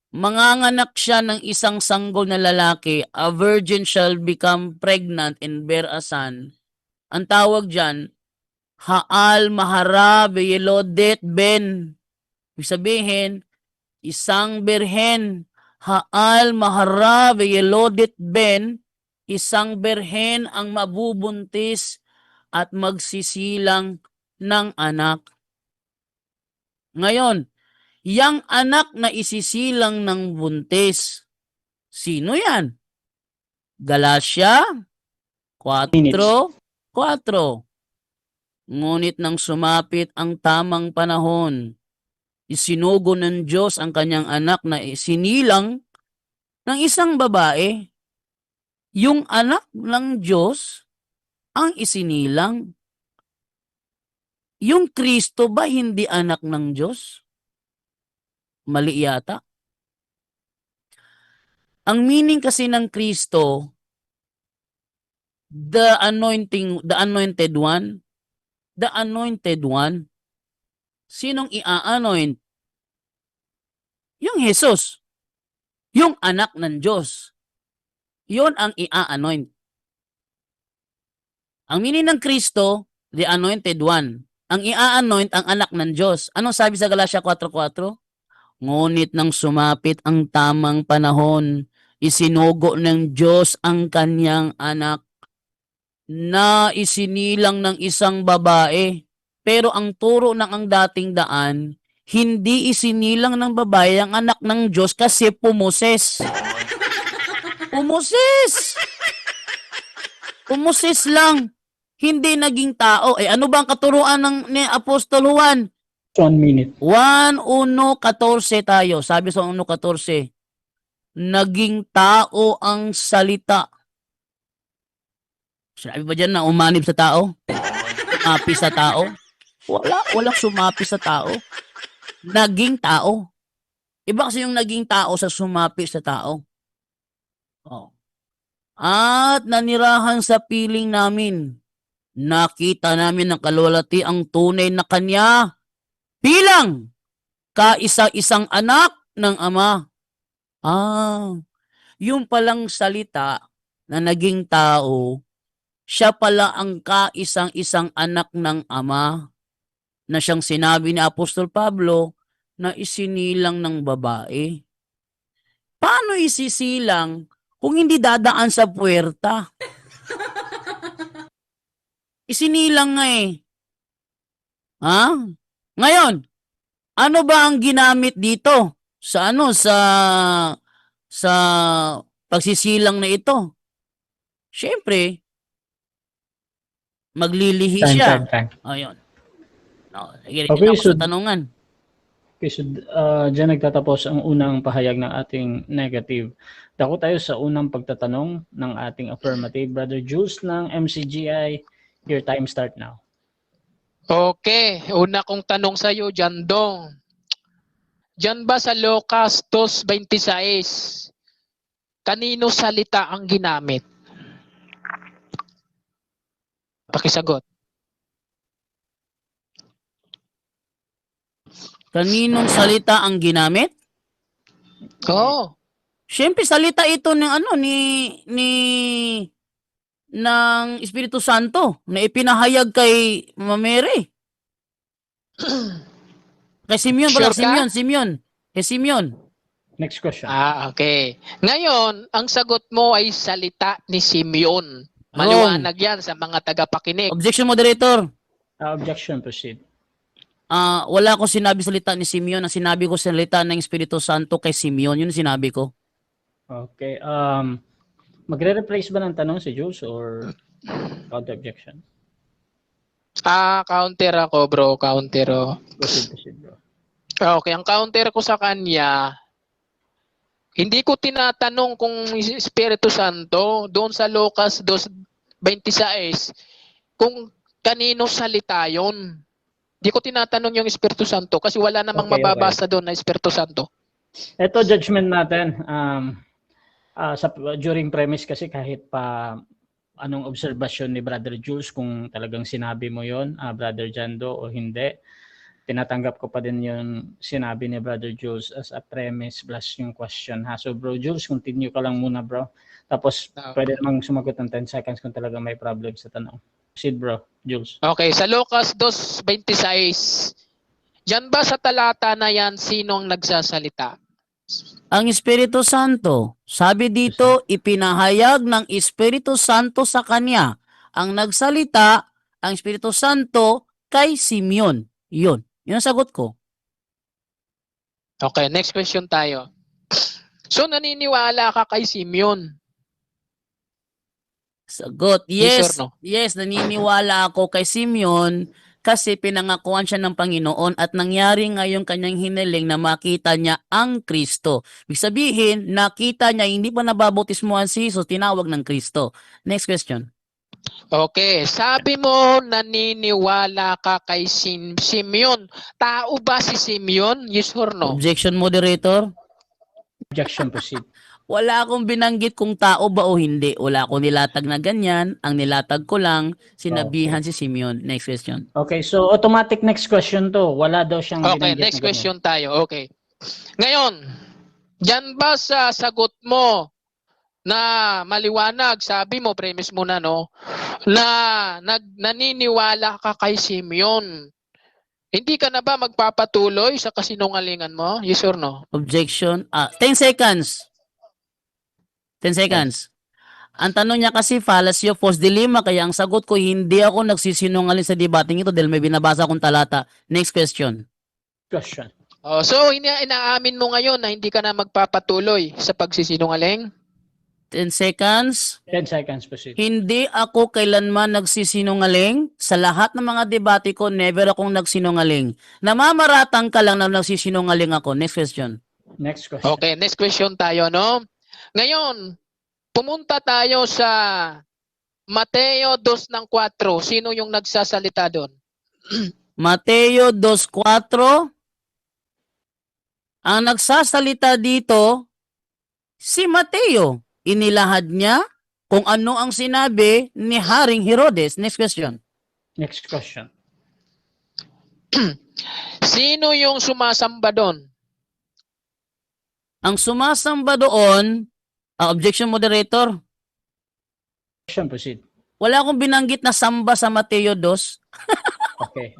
Speaker 3: manganganak siya ng isang sanggol na lalaki, a virgin shall become pregnant and bear a son. Ang tawag dyan, Haal Maharab Yelodet Ben. Ibig sabihin, isang berhen. Haal Maharab Yelodet Ben, isang berhen ang mabubuntis at magsisilang ng anak. Ngayon, yang anak na isisilang ng buntis, sino yan? Galatia 4:4. Ngunit nang sumapit ang tamang panahon, isinugo ng Diyos ang kanyang anak na isinilang ng isang babae. Yung anak ng Diyos ang isinilang. Yung Kristo ba hindi anak ng Diyos? Mali yata. Ang meaning kasi ng Kristo, the anointed one. The anointed one. Sinong i-anoint? Yung Jesus. Yung anak ng Diyos. Yun ang i-anoint. Ang meaning ng Kristo, the anointed one. Ang i-anoint ang anak ng Diyos. Anong sabi sa Galatia 4:4? Ngunit nang sumapit ang tamang panahon, isinugo ng Diyos ang kanyang anak na isinilang ng isang babae. Pero ang turo ng ang dating daan, hindi isinilang ng babae ang anak ng Diyos kasi pumoses. Pumoses! Pumoses lang. Hindi naging tao. Ano ba ang katuruan ni Apostol Juan?
Speaker 1: 1 minute.
Speaker 3: 1:14 tayo. Sabi sa 1:14, naging tao ang salita. Sabi ba dyan na umanib sa tao? Sumapi sa tao? Walang sumapi sa tao. Naging tao. Iba kasi yung naging tao sa sumapi sa tao. At nanirahan sa piling namin. Nakita namin ng kalwalati ang tunay na kanya bilang kaisa-isang anak ng Ama. Yung palang salita na naging tao, siya pala ang kaisang-isang anak ng Ama na siyang sinabi ni Apostol Pablo na isinilang ng babae. Paano isisilang kung hindi dadaan sa puwerta? Isinilang nga eh. Ngayon, ano ba ang ginamit dito sa pagsisilang na ito? Siyempre, maglilihi siya.
Speaker 1: Time.
Speaker 3: Ayun.
Speaker 1: Okay,
Speaker 3: Ako sa tanungan.
Speaker 1: Okay, so dyan nagtatapos ang unang pahayag ng ating negative. Dako tayo sa unang pagtatanong ng ating affirmative. Brother Jules ng MCGI, your time start now.
Speaker 2: Okay, una kong tanong sa iyo, Jandong. Diyan ba sa Lucas 2:26, kanino salita ang ginamit? Pakisagot.
Speaker 3: Kaninong salita ang ginamit?
Speaker 2: Oo.
Speaker 3: Siyempre salita ito ng ng Espiritu Santo na ipinahayag kay Mary. Kay Simeon pala,
Speaker 2: Sure ka?
Speaker 3: Simeon. Kay Simeon.
Speaker 1: Next question.
Speaker 2: Okay. Ngayon, ang sagot mo ay salita ni Simeon. Maliwanag yan sa mga tagapakinig.
Speaker 3: Objection, moderator.
Speaker 1: Objection, proceed.
Speaker 3: Wala akong sinabi salita ni Simeon. Ang sinabi ko salita ng Espiritu Santo kay Simeon. Yun ang sinabi ko.
Speaker 1: Okay. Magre-replace ba ng tanong si Jules or counter objection?
Speaker 2: Counter ako, bro. Counter.
Speaker 1: Proceed, bro.
Speaker 2: Okay, ang counter ko sa kanya, hindi ko tinatanong kung Espiritu Santo doon sa Lucas 2:26 kung kanino salita yon. Hindi ko tinatanong yung Espiritu Santo kasi wala namang
Speaker 1: Okay.
Speaker 2: mababasa doon na Espiritu Santo.
Speaker 1: Ito judgment natin. During premise kasi kahit pa anong obserbasyon ni Brother Jules kung talagang sinabi mo yon, Brother Jando, o hindi, tinatanggap ko pa din yung sinabi ni Brother Jules as a premise plus yung question. So Bro Jules, continue ka lang muna, bro. Tapos pwede namang sumagot ng 10 seconds kung talaga may problem sa tanong. Proceed, bro. Jules.
Speaker 2: Okay, sa Lucas 2:26, yan ba sa talata na yan, sinong nagsasalita?
Speaker 3: Ang Espiritu Santo. Sabi dito, ipinahayag ng Espiritu Santo sa kanya. Ang nagsalita, ang Espiritu Santo kay Simeon. Yun. Yun ang sagot ko.
Speaker 2: Okay, next question tayo. So, naniniwala ka kay Simeon?
Speaker 3: Sagot,
Speaker 2: Yes
Speaker 3: yes.
Speaker 2: or no?
Speaker 3: Yes, naniniwala ako kay Simeon kasi pinangakuan siya ng Panginoon at nangyari nga yung kanyang hiniling na makita niya ang Kristo. Ibig sabihin, nakita niya, hindi pa nababautismuhan si Jesus, tinawag ng Kristo. Next question.
Speaker 2: Okay, sabi mo naniniwala ka kay Simeon. Tao ba si Simeon? Yes or no?
Speaker 3: Objection, moderator.
Speaker 1: Objection, proceed.
Speaker 3: Wala akong binanggit kung tao ba o hindi. Wala akong nilatag na ganyan. Ang nilatag ko lang, sinabihan si Simeon. Next question.
Speaker 1: Okay, so automatic next question to. Wala daw siyang
Speaker 2: Okay,
Speaker 1: binanggit
Speaker 2: next
Speaker 1: na ganyan.
Speaker 2: question tayo. Okay. Ngayon, dyan ba sa sagot mo na maliwanag, sabi mo, premise mo na, no, na naniniwala ka kay Simeon, hindi ka na ba magpapatuloy sa kasinungalingan mo? Yes or no?
Speaker 3: Objection. 10 seconds. 10 seconds. Ang tanong niya kasi fallacy of false dilemma, kaya ang sagot ko, hindi ako nagsisinungaling sa debating ito dahil may binabasa akong talata. Next question.
Speaker 1: Question.
Speaker 2: So, inaamin mo ngayon na hindi ka na magpapatuloy sa pagsisinungaling?
Speaker 3: 10 seconds.
Speaker 1: 10 seconds, proceed.
Speaker 3: Hindi ako kailanman nagsisinungaling. Sa lahat ng mga debate ko, never akong nagsinungaling. Namamaratang ka lang na nagsisinungaling ako. Next question.
Speaker 1: Next question.
Speaker 2: Okay, next question tayo, no? Ngayon, pumunta tayo sa Mateo 2:4. Sino yung nagsasalita doon?
Speaker 3: Mateo 2:4. Ang nagsasalita dito, si Mateo. Inilahad niya kung ano ang sinabi ni Haring Herodes. Next question.
Speaker 1: Next question.
Speaker 2: Sino yung sumasamba doon?
Speaker 3: Ang sumasamba doon, objection, moderator.
Speaker 1: Question, proceed.
Speaker 3: Wala akong binanggit na samba sa Mateo 2.
Speaker 1: Okay.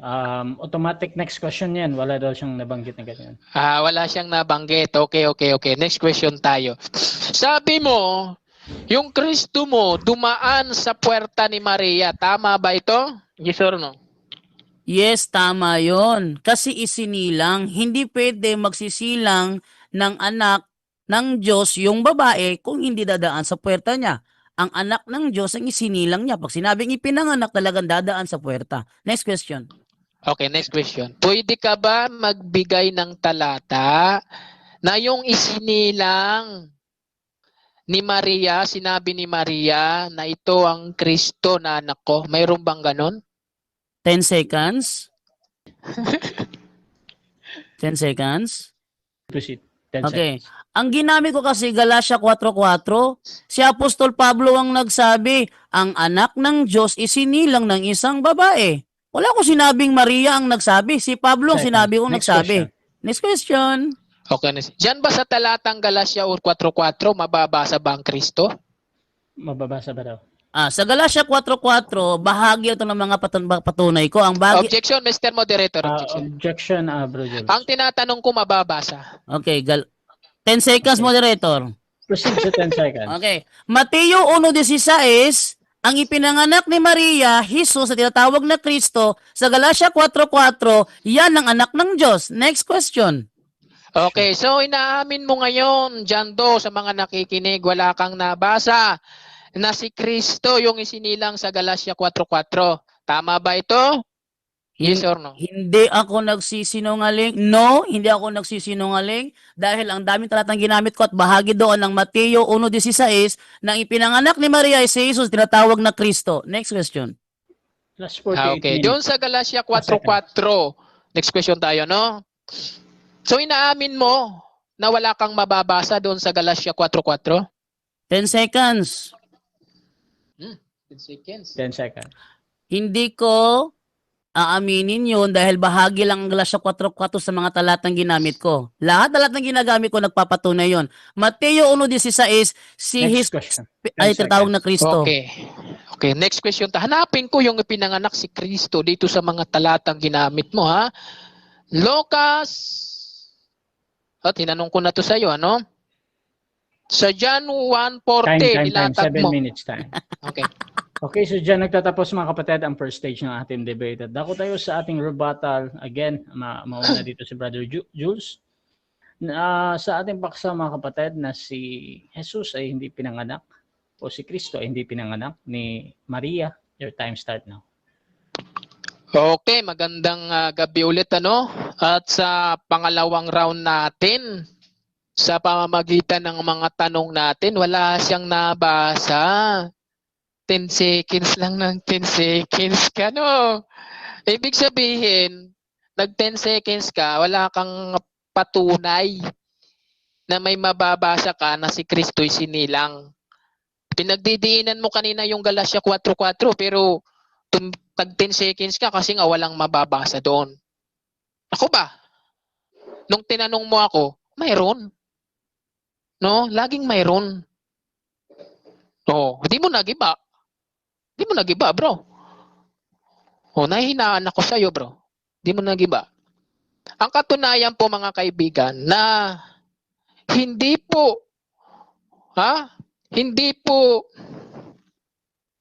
Speaker 1: Automatic next question yan. Wala daw siyang nabanggit na ganyan.
Speaker 2: Wala siyang nabanggit. Okay. Next question tayo. Sabi mo, yung Kristo mo dumaan sa puwerta ni Maria. Tama ba ito? Yes or no?
Speaker 3: Yes, tama yon. Kasi isinilang, hindi pwede magsisilang ng anak ng Diyos yung babae kung hindi dadaan sa puwerta niya. Ang anak ng Diyos ang isinilang niya. Pag sinabing ipinanganak, talagang dadaan sa puwerta. Next question.
Speaker 2: Okay, next question. Pwede ka ba magbigay ng talata na yung isinilang ni Maria, sinabi ni Maria na ito ang Kristo na anak ko? Mayroon bang ganon?
Speaker 3: 10 seconds. 10 seconds.
Speaker 1: Proceed. 10
Speaker 3: Okay.
Speaker 1: seconds.
Speaker 3: Ang ginamit ko kasi Galatia 4:4, si Apostol Pablo ang nagsabi, ang anak ng Diyos isinilang ng isang babae. Wala ko sinabing Maria ang nagsabi. Si Pablo ang
Speaker 1: Second.
Speaker 3: sinabi kong
Speaker 1: Next
Speaker 3: nagsabi.
Speaker 1: question.
Speaker 3: Next question.
Speaker 2: Okay na. Diyan ba sa talatang Galacia 4:4 mababasa ba ang Kristo?
Speaker 1: Mababasa ba daw?
Speaker 3: Sa Galatia 4:4, bahagi ito ng mga patunay ko. Ang bahagi...
Speaker 2: Objection, Mr. Moderator. Objection.
Speaker 1: Objection, Bro Jules.
Speaker 2: Ang tinatanong ko mababasa.
Speaker 3: Okay, 10 seconds,
Speaker 1: Okay.
Speaker 3: moderator.
Speaker 1: Proceed sa 10 seconds.
Speaker 3: Okay. Mateo 1:16, ang ipinanganak ni Maria, Jesus, na tinatawag na Kristo, sa Galatia 4:4, yan ang anak ng Diyos. Next question.
Speaker 2: Okay, so inaamin mo ngayon, Jando, sa mga nakikinig, wala kang nabasa na si Kristo yung isinilang sa Galacia 4:4. Tama ba ito? Yes or no?
Speaker 3: Hindi ako nagsisinungaling. No, hindi ako nagsisinungaling dahil ang daming talatang ginamit ko at bahagi doon ng Mateo 1:16 na ipinanganak ni Maria ay si Jesus, tinatawag na Kristo. Next question.
Speaker 1: Last 48
Speaker 2: Okay,
Speaker 1: minutes.
Speaker 2: doon sa Galacia 4:4, next question tayo, no? So inaamin mo na wala kang mababasa doon sa Galacia 4:4?
Speaker 3: 10 seconds.
Speaker 2: 10 seconds.
Speaker 1: 10 seconds.
Speaker 3: Hindi ko aaminin yun dahil bahagi lang ang Galatia 4:4 sa mga talatang ginamit ko. Lahat talatang ginagamit ko nagpapatunay yun. Mateo 1:16, si
Speaker 1: Next
Speaker 3: Jesus
Speaker 1: question.
Speaker 3: ay
Speaker 1: 10
Speaker 3: tinatawag na
Speaker 1: seconds.
Speaker 3: Kristo.
Speaker 2: Okay. Okay, next question. Hanapin ko yung ipinanganak si Kristo dito sa mga talatang ginamit mo, ha? Lucas. Tinanong ko na to sa iyo, ano? Sa John 1:40,
Speaker 1: Time.
Speaker 2: nilatag
Speaker 1: 7
Speaker 2: mo.
Speaker 1: minutes time.
Speaker 2: Okay.
Speaker 1: Okay, so dyan nagtatapos mga kapatid ang first stage ng ating debate. At dako tayo sa ating rebuttal. Again, mauna dito si Brother Jules. Sa ating paksa mga kapatid na si Jesus ay hindi pinanganak o si Kristo ay hindi pinanganak ni Maria. Your time start now.
Speaker 2: Okay, magandang gabi ulit, ano? At sa pangalawang round natin, sa pamamagitan ng mga tanong natin, wala siyang nabasa. 10 seconds lang ng 10 seconds ka, no? Ibig sabihin, nag 10 seconds ka, wala kang patunay na may mababasa ka na si Kristo'y sinilang. Pinagdidiinan mo kanina yung Galacia 4:4 pero tag 10 seconds ka kasi nga walang mababasa doon. Ako ba? Nung tinanong mo ako, mayroon. No? Laging mayroon. Hindi mo nagiba. Hindi mo nagiba, bro. Nahihinaan ako sa'yo, bro. Hindi mo nagiba. Ang katunayan po, mga kaibigan, na hindi po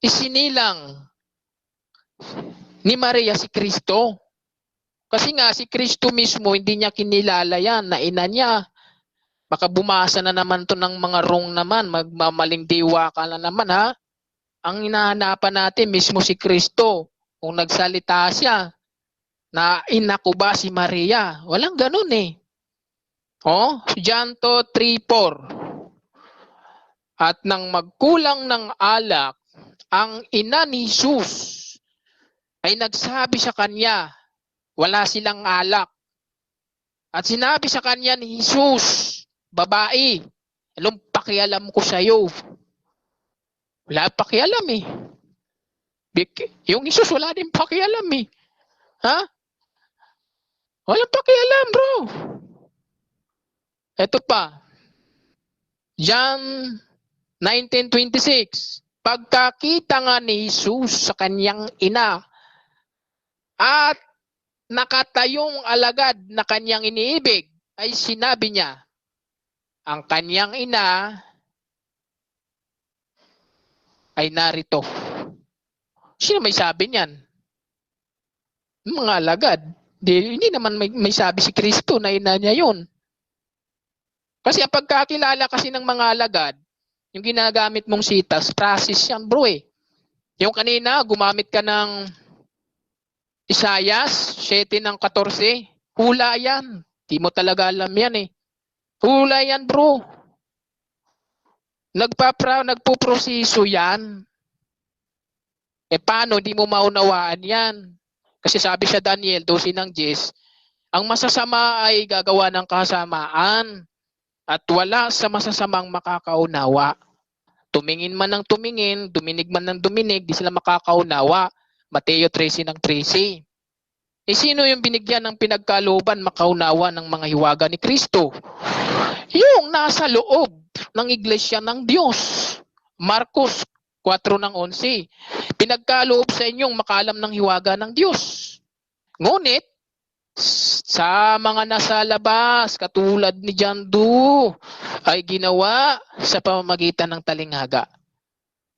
Speaker 2: isinilang ni Maria si Kristo. Kasi nga, si Kristo mismo, hindi niya kinilala yan na ina niya. Baka bumasa na naman to ng mga wrong naman, magmamaling diwa ka na naman, ha? Ang hinahanapan natin mismo si Kristo. Kung nagsalita siya, na ina ko ba si Maria? Walang ganun eh. John 3:4. At nang magkulang ng alak, ang ina ni Jesus ay nagsabi sa kanya, wala silang alak. At sinabi sa kanya ni Jesus, babae, anong pakialam ko sa iyo? Wala pakialam eh. Yung Jesus wala din pakialam eh. Ha? Walang pakialam, bro. Ito pa. John 19:26. Pagkakita nga ni Jesus sa kanyang ina at nakatayong alagad na kanyang iniibig, ay sinabi niya, ang kanyang ina ay narito. Sino may sabi niyan? Mga alagad. Hindi naman may sabi si Kristo na ina niya yun. Kasi ang pagkakilala kasi ng mga alagad, yung ginagamit mong sitas, process yan, bro eh. Yung kanina, gumamit ka ng Isaias 7:14. Hula yan. Di mo talaga alam yan eh. Hula yan, bro. Nagpuproseso yan. Paano di mo maunawaan yan? Kasi sabi sa Daniel 12:10, ang masasama ay gagawa ng kasamaan at wala sa masasamang makakaunawa. Tumingin man ng tumingin, duminig man ng duminig, di sila makakaunawa. Mateo 13:13. Sino yung binigyan ng pinagkalooban makaunawa ng mga hiwaga ni Kristo? Yung nasa loob ng iglesia ng Diyos. Marcos 4:11. Pinagkaloob sa inyong makalam ng hiwaga ng Diyos. Ngunit, sa mga nasa labas, katulad ni John Doe, ay ginawa sa pamamagitan ng talinghaga.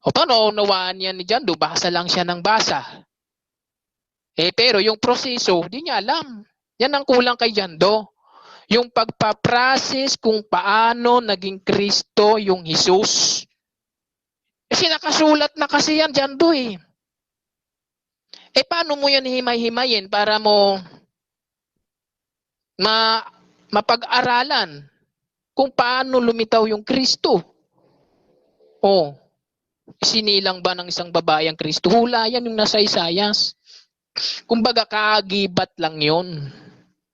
Speaker 2: O paano unawaan yan ni John Doe? Basa lang siya ng basa. Pero yung proseso, di niya alam. Yan ang kulang kay John Doe. Yung pagpaprocess kung paano naging Kristo yung Jesus. Kasi nakasulat na kasi yan, John Doe. Paano mo yan himay-himayin para mo mapag-aralan kung paano lumitaw yung Kristo? Sinilang ba ng isang babae ang Kristo? Hula yan yung nasa Isayas. Kumbaga kaagibat lang yun.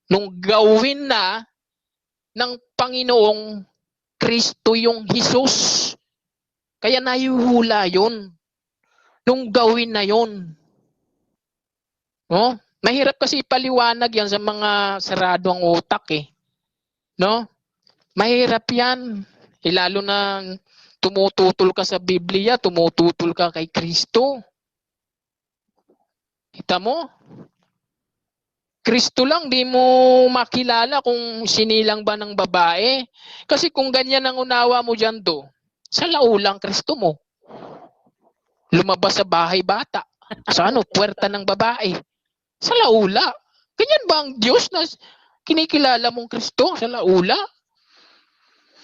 Speaker 2: Nung gawin na ng Panginoong Kristo yung Jesus. Kaya nahihula yun. Nung gawin na yun. Mahirap kasi ipaliwanag yan sa mga sarado ang utak No? Mahirap yan. Lalo na tumututol ka sa Biblia, tumututol ka kay Kristo. Kita mo? Kristo lang, di mo makilala kung sinilang ba ng babae. Kasi kung ganyan ang unawa mo dyan sa laulang Kristo mo. Lumabas sa bahay bata. Sa puwerta ng babae. Sa laula. Ganyan ba ang Diyos na kinikilala mong Kristo sa laula?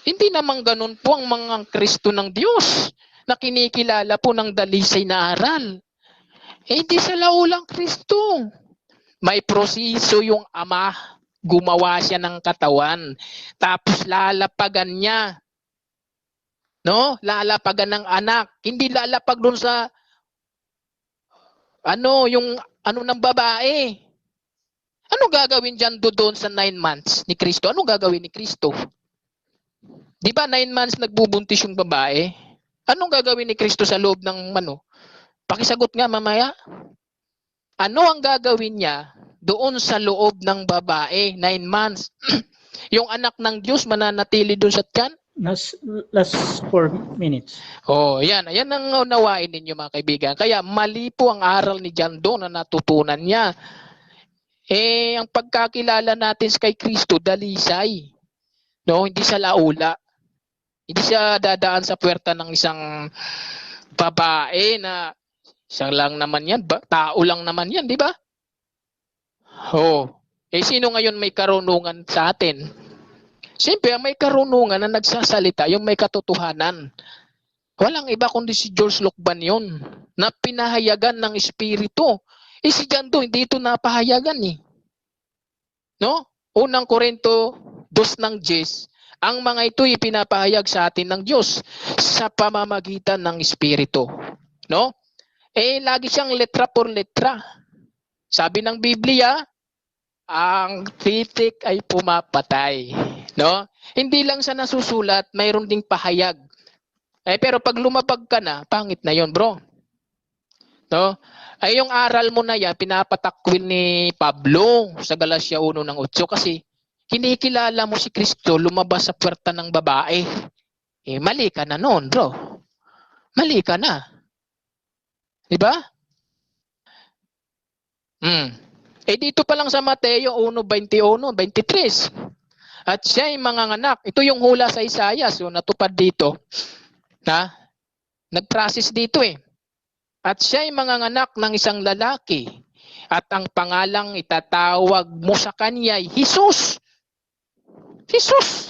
Speaker 2: Hindi naman ganun po ang mga Kristo ng Diyos na kinikilala po ng dalisay na aral. Hindi sa laulang Kristo. May proseso yung Ama. Gumawa siya ng katawan. Tapos lalapagan niya. Lalapagan ng anak. Hindi lalapag doon sa ng babae. Ano gagawin dyan doon sa 9 months ni Kristo? Ano gagawin ni Kristo? Di ba 9 months nagbubuntis yung babae? Anong gagawin ni Kristo sa loob ng Pakisagot nga mamaya. Ano ang gagawin niya doon sa loob ng babae? 9 months. Yung anak ng Diyos mananatili doon sa tiyan?
Speaker 1: Last 4 minutes.
Speaker 2: Yan. Ayan ang unawain ninyo mga kaibigan. Kaya mali po ang aral ni John Doe na natutunan niya. Ang pagkakilala natin kay Kristo, dalisay. Hindi sa laula. Hindi siya dadaan sa puwerta ng isang babae na siya lang naman yan. Tao lang naman yan, di ba? Sino ngayon may karunungan sa atin? Siyempre, ang may karunungan na nagsasalita, yung may katotohanan. Walang iba kundi si George Locban yun, na pinahayagan ng Espiritu. Si John Doe, hindi ito napahayagan Unang Korinto 2:10, ang mga ito ipinapahayag sa atin ng Diyos sa pamamagitan ng Espiritu. Lagi siyang letra por letra. Sabi ng Biblia, ang titik ay pumapatay. Hindi lang sa nasusulat, mayroon ding pahayag. Pero pag lumabag ka na, pangit na yon, bro. Yung aral mo na yan, pinapatakwil ni Pablo sa Galatia 1:8 kasi kinikilala mo si Kristo lumabas sa puwerta ng babae. Mali ka na noon, bro. Mali ka na. Diba? Dito pa lang sa Mateo 1:21-23. At siya ay manganganak. Ito yung hula sa Isayas. Natupad dito. Nag-process dito At siya ay manganganak ng isang lalaki. At ang pangalang itatawag mo sa kanya ay Jesus. Jesus.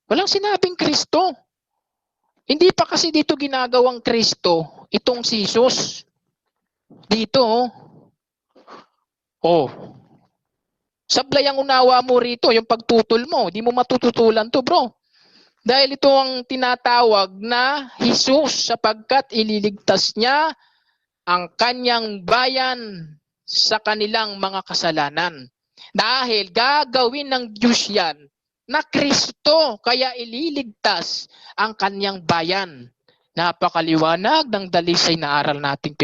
Speaker 2: Walang sinabing Kristo. Hindi pa kasi dito ginagawang Kristo. Itong si Jesus. Dito. Sablay ang unawa mo rito, yung pagtutol mo. Di mo matututulan to, bro. Dahil ito ang tinatawag na Jesus sapagkat ililigtas niya ang kanyang bayan sa kanilang mga kasalanan. Dahil gagawin ng Diyos yan na Kristo, kaya ililigtas ang kanyang bayan. Napakaliwanag ng dalisay na aral nating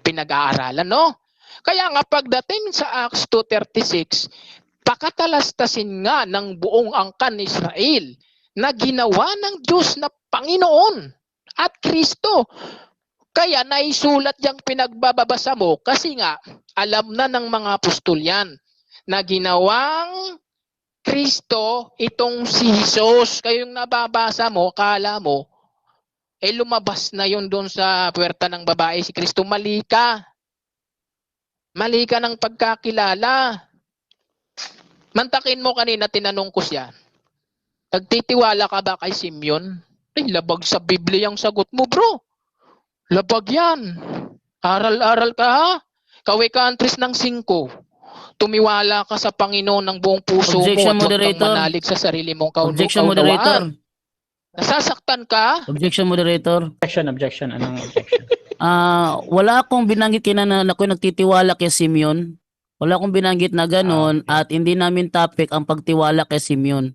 Speaker 2: pinag-aaralan, no? Kaya nga pagdating sa Acts 2:36, pakatalastasin nga ng buong angkan ni Israel na ginawa ng Diyos na Panginoon at Kristo. Kaya naisulat yung pinagbabasa mo kasi nga alam na ng mga apostol yan na ginawang Kristo itong si Jesus. Kayong nababasa mo, kala mo, lumabas na yun doon sa puwerta ng babae si Kristo. Mali ka. Mali ka ng pagkakilala. Mantakin mo kanina, tinanong ko siya, nagtitiwala ka ba kay Simeon? Ay, labag sa Biblia ang sagot mo, bro. Labag yan. Aral-aral ka, ha? Kawikaan 3:5. Tumiwala ka sa Panginoon ng buong puso
Speaker 3: Objection,
Speaker 2: mo at huwag kang
Speaker 3: moderator.
Speaker 2: manalig sa sarili mong
Speaker 3: Objection, moderator.
Speaker 2: kaunawaan. Nasasaktan ka?
Speaker 3: Objection, moderator.
Speaker 1: Objection. Anong objection?
Speaker 3: Wala akong binanggit na ako'y nagtitiwala kay Simeon. Wala akong binanggit na ganon
Speaker 1: Okay.
Speaker 3: at hindi namin topic ang pagtiwala kay Simeon.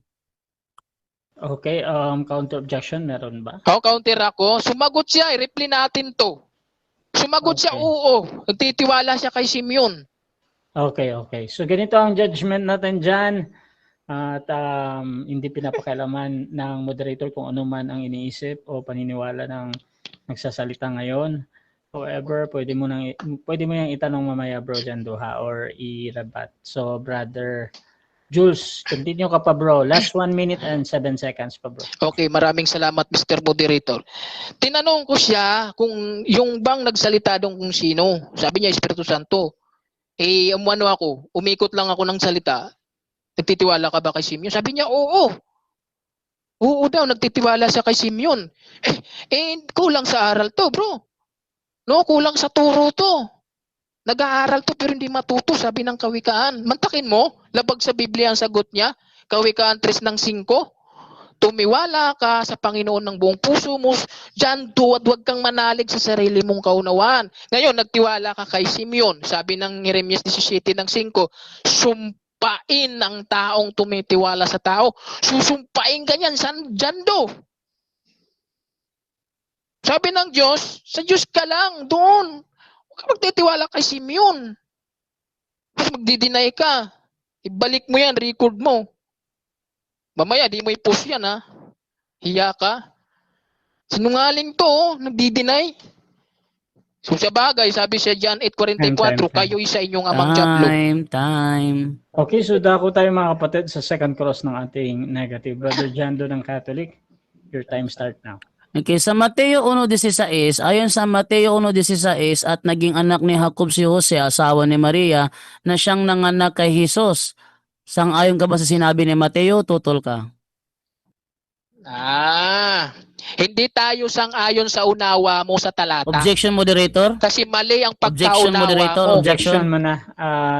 Speaker 1: Okay, counter objection, meron ba?
Speaker 2: Counter ako. Sumagot siya, i-reply natin to. Sumagot siya,
Speaker 1: Okay.
Speaker 2: oo. Nagtitiwala siya kay Simeon.
Speaker 1: Okay. So ganito ang judgment natin dyan. At hindi pinapakailaman ng moderator kung ano man ang iniisip o paniniwala ng nagsasalita ngayon. However, pwede mo yang itanong mamaya, Bro Janduha, or i-rebat. So, Brother Jules, continue ka pa, bro. Last 1 minute and 7 seconds pa, bro.
Speaker 2: Okay, maraming salamat, Mr. Moderator. Tinanong ko siya kung yung bang nagsalita doon kung sino. Sabi niya, Espiritu Santo. Umano ako, umikot lang ako ng salita. Nagtitiwala ka ba kay Simeon? Sabi niya, oo. Oo daw, nagtitiwala siya kay Simeon. Kulang sa aral to, bro. No, kulang sa turo to. Nag-aaral to pero hindi matuto, sabi ng Kawikaan. Mantakin mo, labag sa Biblia ang sagot niya. Kawikaan 3:5. Tumiwala ka sa Panginoon ng buong puso mo, dyan at huwag kang manalig sa sarili mong kaunawaan. Ngayon, nagtiwala ka kay Simeon. Sabi ng Jeremias 17:5, sumpain ang taong tumitiwala sa tao. Susumpain ka niyan, dyan do. Sabi ng Diyos, sa Diyos ka lang, doon. Huwag ka magtitiwala kay Simeon. Mas magdi-deny ka. Ibalik mo yan, record mo. Mamaya, di mo i-post yan, ha? Hiya ka. Sinungaling to, nagdi-deny. So sa bagay, sabi siya John 8:44, kayo isa inyong amang jablo.
Speaker 3: Time.
Speaker 1: Okay, so dako tayo mga kapatid sa second cross ng ating negative. Brother Jando ng Catholic, your time start now.
Speaker 3: Okay, sa Mateo 1:16, ayon sa Mateo 1:16 at naging anak ni Jacob si Jose, asawa ni Maria, na siyang nanganak kay Jesus. Sang-ayon ka ba sa sinabi ni Mateo? Tutol ka.
Speaker 2: Hindi tayo sang-ayon sa unawa mo sa talata.
Speaker 3: Objection, moderator.
Speaker 2: Kasi mali ang
Speaker 3: Objection,
Speaker 2: pagkaunawa
Speaker 3: moderator.
Speaker 2: mo.
Speaker 1: Objection mo na.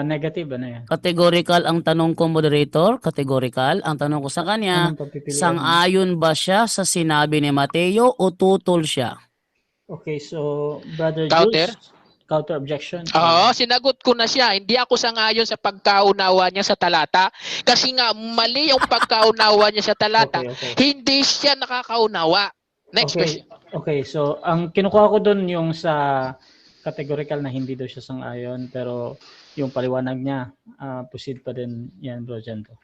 Speaker 1: Negative, ano yan?
Speaker 3: Categorical ang tanong ko, moderator. Categorical. Ang tanong ko sa kanya,
Speaker 1: Anong pagpipilian mo?
Speaker 3: sang-ayon ba siya sa sinabi ni Mateo o tutol siya?
Speaker 1: Okay, so Brother
Speaker 2: Counter?
Speaker 1: Jules, counter objection.
Speaker 2: Oo, sinagot ko na siya. Hindi ako sang-ayon sa pagkaunawa niya sa talata. Kasi nga, mali yung pagkaunawa niya sa talata.
Speaker 1: Okay.
Speaker 2: Hindi siya nakakaunawa. Next question.
Speaker 1: Okay, so ang kinukuha ko doon yung sa categorical na hindi daw siya sang-ayon, pero yung paliwanag niya, proceed pa din yan, Bro Jando.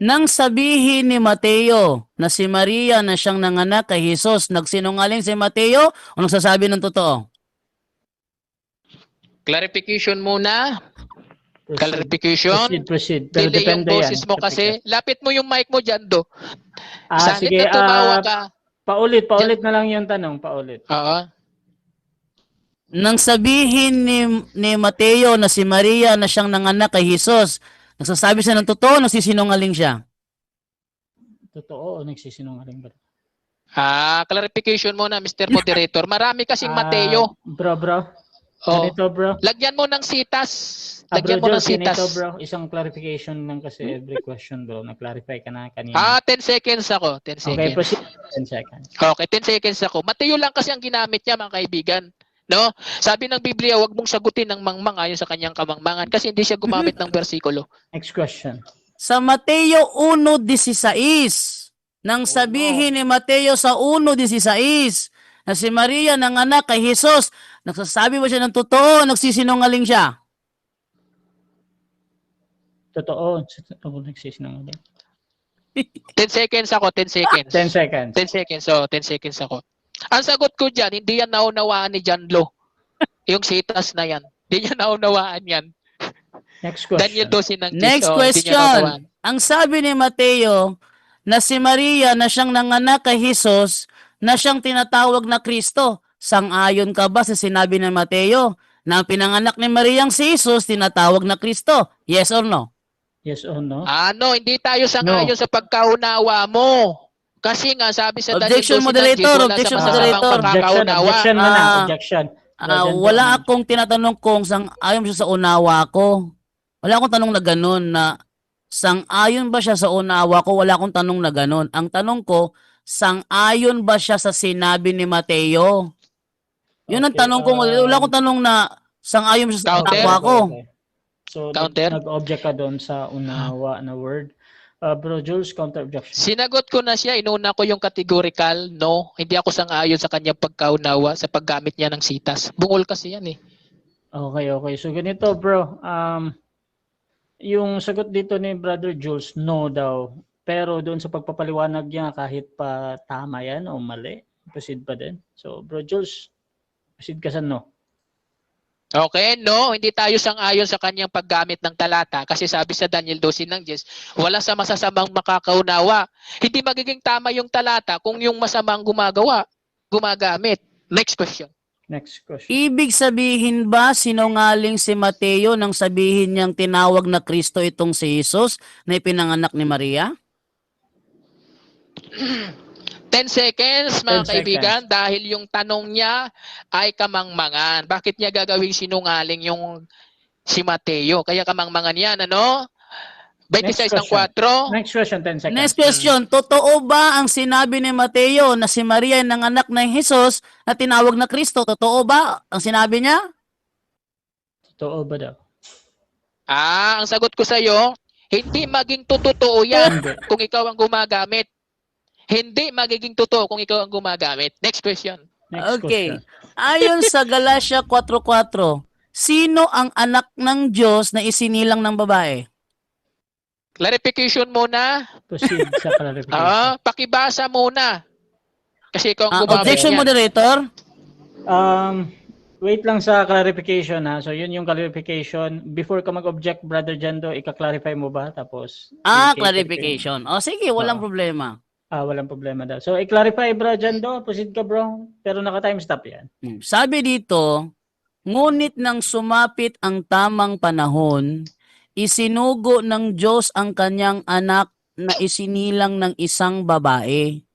Speaker 3: Nang sabihin ni Mateo na si Maria na siyang nanganak kay Jesus, nagsinungaling si Mateo o nagsasabi ng totoo?
Speaker 2: Clarification muna. Clarification.
Speaker 1: Proceed. Pero
Speaker 2: Delay yung
Speaker 1: depende
Speaker 2: boses
Speaker 1: yan.
Speaker 2: mo kasi. Lapit mo yung mic mo dyan, do. Sanit
Speaker 1: Sige,
Speaker 2: na tumawa ka.
Speaker 1: paulit na lang yung tanong, paulit.
Speaker 2: Oo.
Speaker 3: Nang sabihin ni Mateo na si Maria na siyang nanganak kay Jesus, nagsasabi siya ng totoo o nagsisinungaling siya?
Speaker 1: Totoo o nagsisinungaling ba?
Speaker 2: Clarification muna, Mr. Moderator. Marami kasing Mateo.
Speaker 1: Bro.
Speaker 2: Oh.
Speaker 1: Ganito, bro.
Speaker 2: Lagyan mo ng sitas. Lagyan mo ng sitas.
Speaker 1: Ganito, bro. Isang clarification lang kasi every question, bro. Na-clarify ka na kanina.
Speaker 2: 10 seconds ako. 10 seconds.
Speaker 1: Okay, proceed. 10 seconds.
Speaker 2: Okay, 10 seconds ako. Mateo lang kasi ang ginamit niya, mga kaibigan. No? Sabi ng Biblia, huwag mong sagutin ng mangmang ayon sa kanyang kamangmangan kasi hindi siya gumamit ng bersikulo.
Speaker 1: Next question.
Speaker 3: Sa Mateo 1:16, nang sabihin ni Mateo sa 1:16 na si Maria nanganak kay Jesus, nagsasabi ba siya ng totoo o nagsisinungaling siya?
Speaker 1: Totoo. Ako nagsisinungaling.
Speaker 2: 10 seconds ako, 10 seconds.
Speaker 1: 10 seconds.
Speaker 2: 10 seconds, 10 seconds ako. Ang sagot ko dyan, hindi yan naunawaan ni John Lo. Yung sitas na yan. Hindi niya naunawaan yan.
Speaker 1: Next question.
Speaker 2: Daniel 12 ng 10.
Speaker 3: Next question. Ang sabi ni Mateo na si Maria na siyang nanganak kay Jesus na siyang tinatawag na Kristo. Sang-ayon ka ba sa sinabi ni Mateo na ang pinanganak ni Maria si Jesus tinatawag na Kristo? Yes or no?
Speaker 1: Yes or no?
Speaker 2: Ano, hindi tayo sang-ayon sa pagkaunawa mo. Kasi nga, sabi sa Daniel 12
Speaker 3: Objection,
Speaker 2: ng 10,
Speaker 3: moderator.
Speaker 2: wala
Speaker 3: Objection,
Speaker 2: sa masasamang
Speaker 3: moderator.
Speaker 2: pagkakaunawa.
Speaker 1: Objection na.
Speaker 3: Ah,
Speaker 1: Objection.
Speaker 3: Wala akong tinatanong kung sang-ayon siya sa unawa ko. Wala akong tanong na ganun na sang-ayon ba siya sa unawa ko? Wala akong tanong na ganun. Ang tanong ko, sang-ayon ba siya sa sinabi ni Mateo? Yun ang
Speaker 1: Okay,
Speaker 3: tanong ko. Wala akong tanong na sang-ayon siya sa
Speaker 2: Counter?
Speaker 3: unawa ko.
Speaker 1: So,
Speaker 2: Counter?
Speaker 1: nag-object ka doon sa unawa na word. Bro Jules, counter objection.
Speaker 2: Sinagot ko na siya, inuna ko yung categorical, no. Hindi ako sang-ayon sa kanyang pagkaunawa sa paggamit niya ng sitas. Bungol kasi yan eh.
Speaker 1: Okay. So, ganito bro. Yung sagot dito ni Brother Jules, no daw. Pero doon sa pagpapaliwanag niya, kahit pa tama yan o mali, proceed pa din. So, Bro Jules, proceed ka sa no.
Speaker 2: Okay, no, hindi tayo sang-ayon sa kanyang paggamit ng talata kasi sabi sa Daniel 12 ng 10, wala sa masasamang makakaunawa. Hindi magiging tama yung talata kung yung masamang gumagamit. Next question.
Speaker 1: Next question.
Speaker 3: Ibig sabihin ba sinungaling si Mateo nang sabihin niyang tinawag na Kristo itong si Jesus na ipinanganak ni Maria?
Speaker 2: 10 seconds,
Speaker 1: 10
Speaker 2: mga kaibigan, dahil yung tanong niya ay kamangmangan. Bakit niya gagawing sinungaling yung si Mateo? Kaya kamangmangan yan, ano? 26 ng 4.
Speaker 1: Next question, 10 seconds.
Speaker 3: Next question, totoo ba ang sinabi ni Mateo na si Maria ay nanganak ng Jesus na tinawag na Kristo? Totoo ba ang sinabi niya?
Speaker 1: Totoo ba daw?
Speaker 2: Ang sagot ko sa iyo, hindi maging totoo yan kung ikaw ang gumagamit. Hindi magiging totoo kung ikaw ang gumagamit. Next question.
Speaker 1: Next
Speaker 3: Okay.
Speaker 1: question.
Speaker 3: Ayon sa Galatia 4:4, sino ang anak ng Diyos na isinilang ng babae?
Speaker 2: Clarification muna.
Speaker 1: Proceed sa clarification.
Speaker 2: Pakibasa muna. Kasi ikaw ang gumamit
Speaker 3: Objection,
Speaker 2: yan.
Speaker 3: moderator.
Speaker 1: Wait lang sa clarification ha. So yun yung clarification. Before ka mag-object, Brother Jando, ika-clarify mo ba? Tapos
Speaker 3: Clarification. O sige, walang
Speaker 1: Oo.
Speaker 3: problema.
Speaker 1: Walang problema daw. So i-clarify, Bro Jando. Proceed ka, bro. Pero naka-time stop yan.
Speaker 3: Sabi dito, ngunit nang sumapit ang tamang panahon, isinugo ng Diyos ang kanyang anak na isinilang ng isang babae.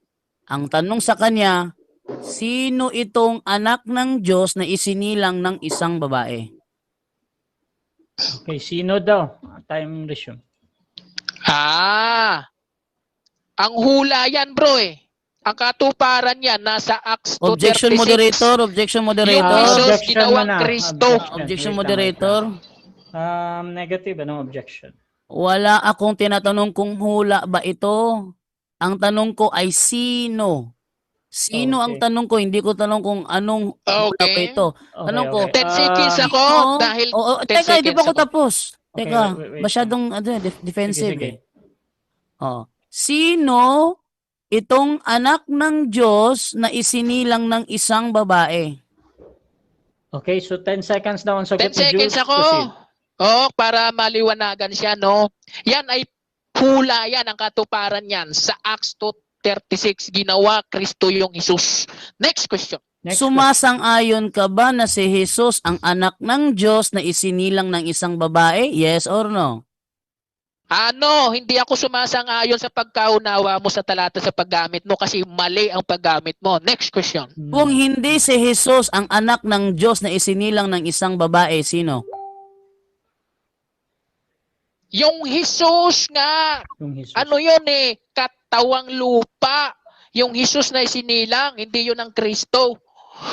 Speaker 3: Ang tanong sa kanya, sino itong anak ng Diyos na isinilang ng isang babae?
Speaker 1: Okay, sino daw? Time resume.
Speaker 2: Ang hula yan, bro eh. Ang katuparan yan, nasa Acts 2:36.
Speaker 3: Objection, moderator. Objection,
Speaker 2: Yung
Speaker 3: moderator.
Speaker 2: Jesus,
Speaker 1: Objection
Speaker 2: ginawang
Speaker 1: muna.
Speaker 2: Kristo.
Speaker 3: Objection,
Speaker 1: Wait lang,
Speaker 3: moderator.
Speaker 1: wait lang. Negative, anong objection?
Speaker 3: Wala akong tinatanong kung hula ba ito. Ang tanong ko ay sino? Sino ang
Speaker 1: Okay.
Speaker 3: tanong ko? Hindi ko tanong kung anong hula ba
Speaker 2: Okay.
Speaker 3: ito. Tanong ko,
Speaker 2: 10 seconds ako
Speaker 3: sino?
Speaker 2: dahil 10
Speaker 3: Teka, hindi pa
Speaker 2: seconds
Speaker 3: ako
Speaker 2: ako.
Speaker 3: tapos.
Speaker 1: Okay,
Speaker 3: Teka,
Speaker 1: wait.
Speaker 3: masyadong defensive
Speaker 1: Sige.
Speaker 3: eh. Sino itong anak ng Diyos na isinilang ng isang babae?
Speaker 1: Okay, so 10 seconds daw ang
Speaker 2: 10
Speaker 1: sagot ni
Speaker 2: seconds
Speaker 1: Jules.
Speaker 2: ako.
Speaker 1: Proceed.
Speaker 2: Para maliwanagan siya, no? Yan ay hula yan, ang katuparan yan. Sa Acts 2:36, ginawa Kristo yung Jesus. Next question.
Speaker 1: Next
Speaker 3: Sumasang-ayon ka ba na si Jesus ang anak ng Diyos na isinilang ng isang babae? Yes or no?
Speaker 2: Hindi ako sumasang-ayon sa pagkaunawa mo sa talata sa paggamit mo kasi mali ang paggamit mo. Next question.
Speaker 1: question.
Speaker 3: Kung hindi si Jesus ang anak ng Diyos na isinilang ng isang babae, sino?
Speaker 2: Yung Jesus nga,
Speaker 1: Yung Jesus.
Speaker 2: ano yun katawang lupa. Yung Jesus na isinilang, hindi yun ang Kristo.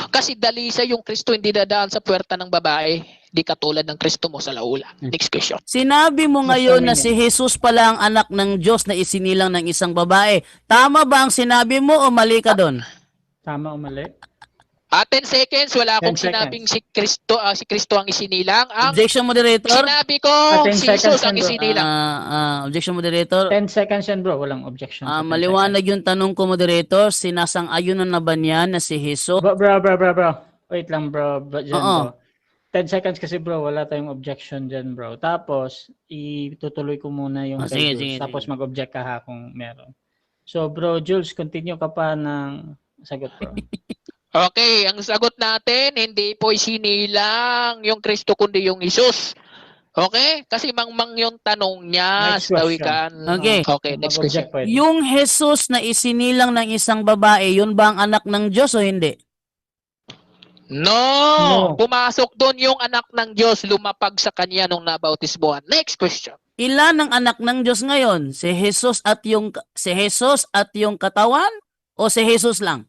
Speaker 2: Kasi dalisay yung Kristo hindi dadaan sa puwerta ng babae. Di katulad ng Kristo mo sa laula. Next question.
Speaker 3: Sinabi mo ngayon na si Jesus pala ang anak ng Diyos na isinilang ng isang babae. Tama ba ang sinabi mo o mali ka doon?
Speaker 1: Tama o mali?
Speaker 2: 10 seconds, wala akong
Speaker 1: 10 seconds.
Speaker 2: sinabing si Kristo ang isinilang. Ang
Speaker 3: Objection, moderator.
Speaker 2: sinabi ko,
Speaker 1: 10
Speaker 2: si
Speaker 1: seconds
Speaker 2: Jesus ang
Speaker 1: yan, bro.
Speaker 2: isinilang.
Speaker 3: Objection, moderator.
Speaker 1: 10 seconds yan, bro. Walang objection. sa 10
Speaker 3: Maliwanag yung tanong ko, moderator. Sinasang-ayunan na ba niya na si Jesus?
Speaker 1: Bro. Wait lang, bro. Dyan,
Speaker 3: Oo.
Speaker 1: bro. 10 seconds kasi, bro. Wala tayong objection dyan, bro. Tapos, itutuloy ko muna yung kay
Speaker 3: Sige,
Speaker 1: Jules.
Speaker 3: sige,
Speaker 1: Tapos,
Speaker 3: sige.
Speaker 1: mag-object ka ha kung meron. So, bro, Jules, continue ka pa ng sagot, bro.
Speaker 2: Okay, ang sagot natin, hindi po isinilang yung Kristo kundi yung Jesus. Okay? Kasi mangmang yung tanong niya
Speaker 1: Next
Speaker 2: sa
Speaker 1: question.
Speaker 2: tawikan.
Speaker 3: Okay.
Speaker 2: Okay, next question.
Speaker 1: Mag-object pwede.
Speaker 3: Yung Jesus na isinilang ng isang babae, yun ba ang anak ng Diyos o hindi?
Speaker 2: No!
Speaker 1: No.
Speaker 2: Pumasok doon yung anak ng Diyos, lumapag sa kanya nung nabautismuhan. Next question.
Speaker 3: Ilan ang anak ng Diyos ngayon? Si Jesus at yung katawan o si Jesus lang?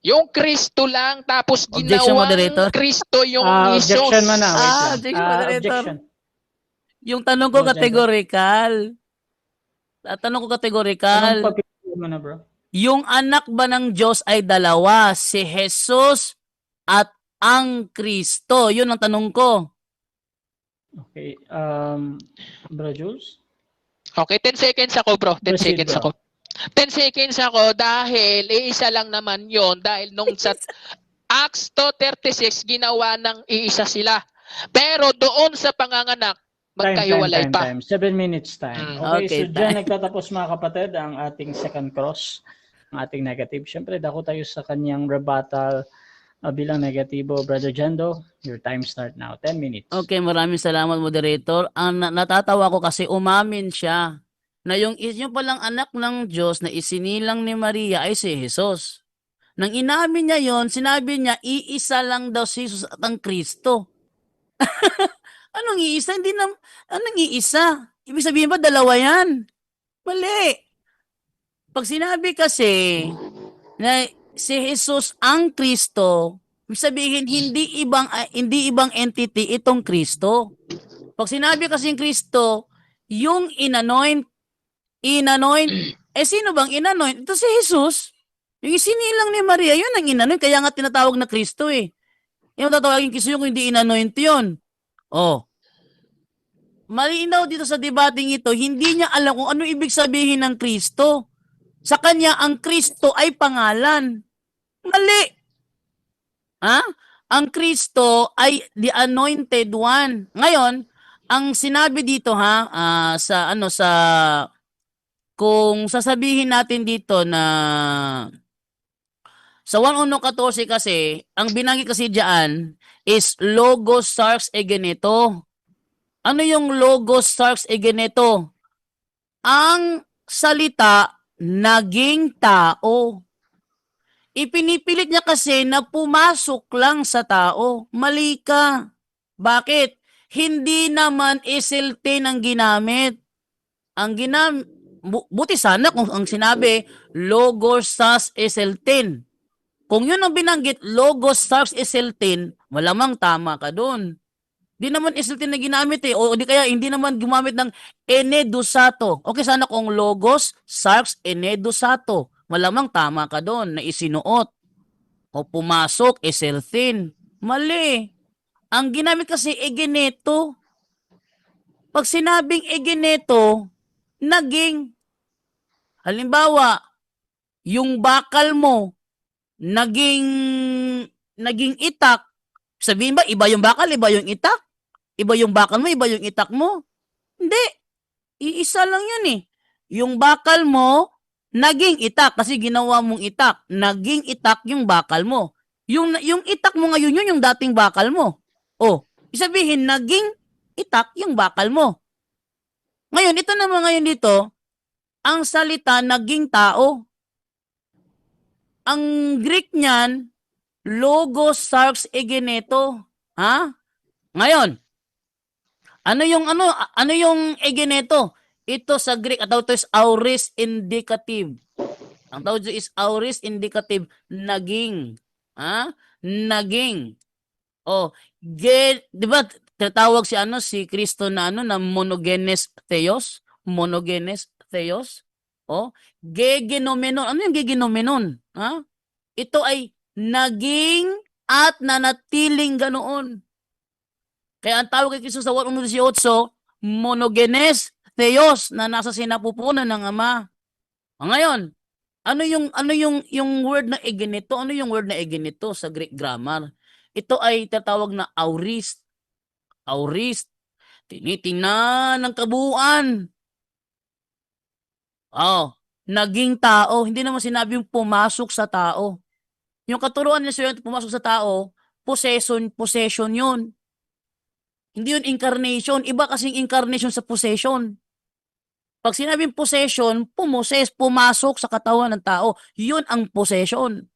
Speaker 2: Yung Kristo lang, tapos
Speaker 3: Objection, moderator.
Speaker 2: ginawang Kristo yung Jesus.
Speaker 1: Objection mo na. Wait lang.
Speaker 3: objection, moderator.
Speaker 1: Objection.
Speaker 3: Yung tanong ko
Speaker 1: No,
Speaker 3: kategorikal. Tanong ko
Speaker 1: Anong
Speaker 3: kategorikal.
Speaker 1: pagpipili mo na, bro?
Speaker 3: Yung anak ba ng Diyos ay dalawa? Si Jesus at ang Kristo. Yun ang tanong ko.
Speaker 1: Okay. Bro, Jules?
Speaker 2: Okay, 10 seconds ako, bro. 10
Speaker 1: Proceed,
Speaker 2: seconds
Speaker 1: bro.
Speaker 2: ako. 10 seconds ako dahil iisa lang naman yon dahil nung sa Acts 2:36 ginawa ng iisa sila. Pero doon sa panganganak, magkahiwalay pa.
Speaker 1: 7 minutes time. Okay,
Speaker 3: Okay,
Speaker 1: so dyan nagtatapos mga kapatid ang ating second cross, ang ating negative. Siyempre, dako tayo sa kanyang rebuttal bilang negatibo. Brother Jendo, your time start now. 10 minutes.
Speaker 3: Okay, maraming salamat, moderator. Ang natatawa ko kasi umamin siya na yung palang anak ng Diyos na isinilang ni Maria ay si Jesus. Nang inamin niya yon, sinabi niya, iisa lang daw si Jesus at ang Kristo. Anong iisa? Anong iisa? Ibig sabihin ba dalawa yan? Mali. Pag sinabi kasi na si Jesus ang Kristo, ibig sabihin hindi ibang entity itong Kristo. Pag sinabi kasi yung Kristo, yung inanoint, sino bang inanoint? Ito si Jesus. Yung isinilang ni Maria, yun ang inanoint. Kaya nga tinatawag na Kristo eh. Yung tatawagin Kristo yung hindi inanoint yun. Oh. Malinaw dito sa debating ito, hindi niya alam kung ano ibig sabihin ng Kristo. Sa kanya, ang Kristo ay pangalan. Mali. Ha? Ang Kristo ay the anointed one. Ngayon, ang sinabi dito kung sasabihin natin dito na sa 1:14 kasi, ang binanggit kasi diyan is logos sarx egeneto. Ano yung logos sarx egeneto? Ang salita naging tao. Ipinipilit niya kasi na pumasok lang sa tao. Mali ka. Bakit? Hindi naman isiltin ang ginamit. Buti sana kung ang sinabi, logos sarx eseltin. Kung yun ang binanggit, logos sarx eseltin, malamang tama ka doon. Di naman eseltin na ginamit eh. O di kaya hindi naman gumamit ng enedusato. Okay, sana kung logos sarx enedusato. Malamang tama ka doon na isinuot. O pumasok, eseltin. Mali. Ang ginamit kasi egeneto. Pag sinabing egeneto, naging. Halimbawa, yung bakal mo, naging itak. Sabihin ba, iba yung bakal, iba yung itak? Iba yung bakal mo, iba yung itak mo? Hindi. Iisa lang yun eh. Yung bakal mo, naging itak kasi ginawa mong itak. Naging itak yung bakal mo. Yung itak mo ngayon yun, yung dating bakal mo. O, isabihin, naging itak yung bakal mo. Ngayon, ito naman ngayon dito, ang salita naging tao. Ang Greek niyan, logos sarx egeneto. Ha? Ngayon, ano yung egeneto? Ito sa Greek, ang tawag ito is aorist indicative. Ang tawag ito is aorist indicative, naging. Naging. Di ba tinatawag si Kristo na na monogenes theos? Monogenes theos? Gegenomenon. Ano yung gegenomenon? Ito ay naging at nanatiling ganoon. Kaya ang tawag kay Kristo sa 1:18, monogenes theos, na nasa sinapupunan ng Ama. Ngayon, ano yung word na egenito? Ano yung word na egenito sa Greek grammar? Ito ay tatawag na aorist. Aorist. Tinitingnan ng kabuuan. Naging tao. Hindi naman sinabi yung pumasok sa tao. Yung katuruan niya yung pumasok sa tao, possession yun. Hindi yun incarnation. Iba kasing incarnation sa possession. Pag sinabing possession, pumasok sa katawan ng tao. Yun ang possession.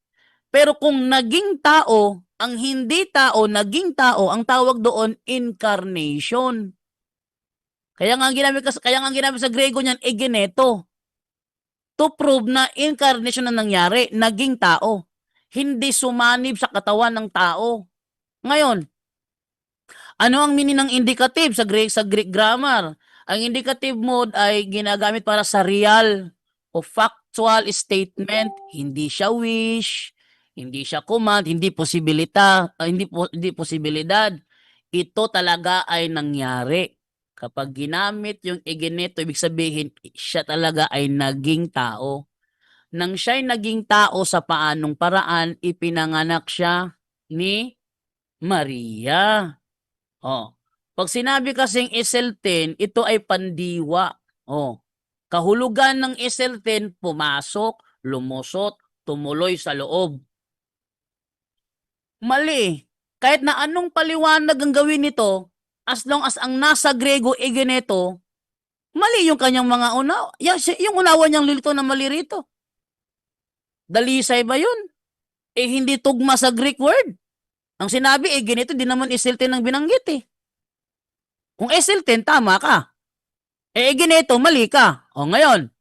Speaker 3: Pero kung naging tao, ang hindi tao, naging tao, ang tawag doon, incarnation. Kaya nga ang ginamit sa Grego niyan, egeneto. To prove na incarnation na nangyari, naging tao. Hindi sumanib sa katawan ng tao. Ngayon, ano ang meaning ng indicative sa Greek grammar? Ang indicative mode ay ginagamit para sa real o factual statement. Hindi siya wish, hindi siya command, hindi posibilidad. Ito talaga ay nangyari. Kapag ginamit yung egeneto, ibig sabihin, siya talaga ay naging tao. Nang siya'y naging tao, sa paanong paraan, ipinanganak siya ni Maria. Pag sinabi kasing eselten, ito ay pandiwa. Kahulugan ng eselten, pumasok, lumusot, tumuloy sa loob. Mali. Kahit na anong paliwanag ang gawin nito, as long as ang nasa Grego egeneto, mali yung kanyang mga unaw. Yung unawa niyang lilito na mali rito. Dalisay ba yun? Hindi tugma sa Greek word. Ang sinabi, egeneto, di naman eselten ang binanggit eh. Kung eselten, tama ka. Egeneto, mali ka. Ngayon.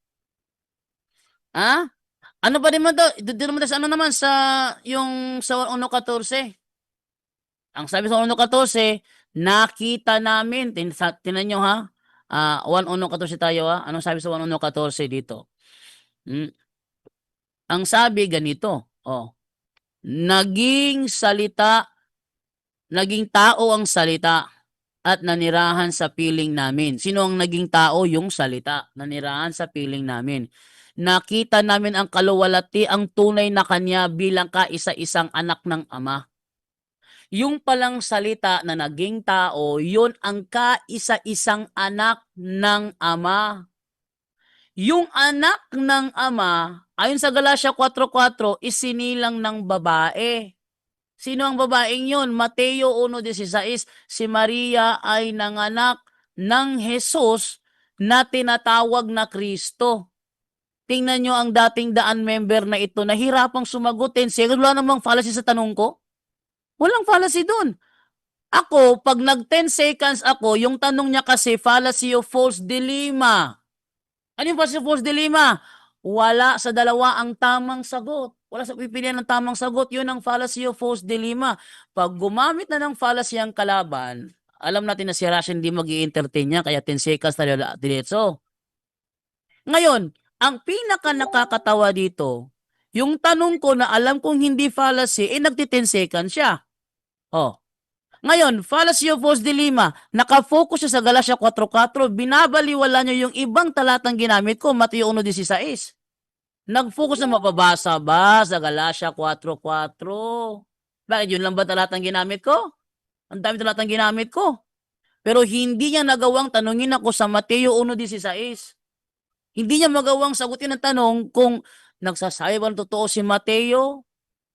Speaker 3: Ano pa naman to? Doon naman sa ano naman sa yung sa 1:14. Ang sabi sa 1:14, nakita namin. Tinan nyo ha. 1:14 tayo ha. Anong sabi sa 1:14 dito? Ang sabi ganito. Naging tao ang salita at nanirahan sa piling namin. Sino ang naging tao? Yung salita. Nanirahan sa piling namin. Nakita namin ang kaluwalhati, ang tunay na kanya bilang kaisa-isang anak ng Ama. Yung palang salita na naging tao, yun ang kaisa-isang anak ng Ama. Yung anak ng Ama, ayon sa Galatia 4:4, isinilang ng babae. Sino ang babaeng yun? Mateo 1:16, si Maria ay nanganak ng Jesus na tinatawag na Kristo. Tingnan nyo ang dating daan member na ito, nahirapang sumagutin. Wala namang fallacy sa tanong ko. Walang fallacy dun. Ako, pag nag 10 seconds ako, yung tanong niya kasi fallacy o false dilemma. Ano yung fallacy o false dilemma? Wala sa dalawa ang tamang sagot. Wala sa pipilian ng tamang sagot. Yun ang fallacy o false dilemma. Pag gumamit na ng fallacy ang kalaban, alam natin na si Rush hindi mag-i-entertain niya, kaya 10 seconds na diretso. Ngayon, ang pinaka nakakatawa dito, yung tanong ko na alam kong hindi fallacy, nagti-10 seconds siya. Ngayon, fallacy o false dilemma, nakafocus siya sa Galatia 4:4, binabaliwala niyo yung ibang talatang ginamit ko, Mateo 1:16. Nag-focus na mababasa ba sa Galatia 4:4? Bakit yun lang ba talatang ginamit ko? Ang dami talatang ginamit ko. Pero hindi niya nagawang tanungin ako sa Mateo 1:16. Hindi niya magawang sagutin ang tanong kung nagsasabi ba ng totoo si Mateo?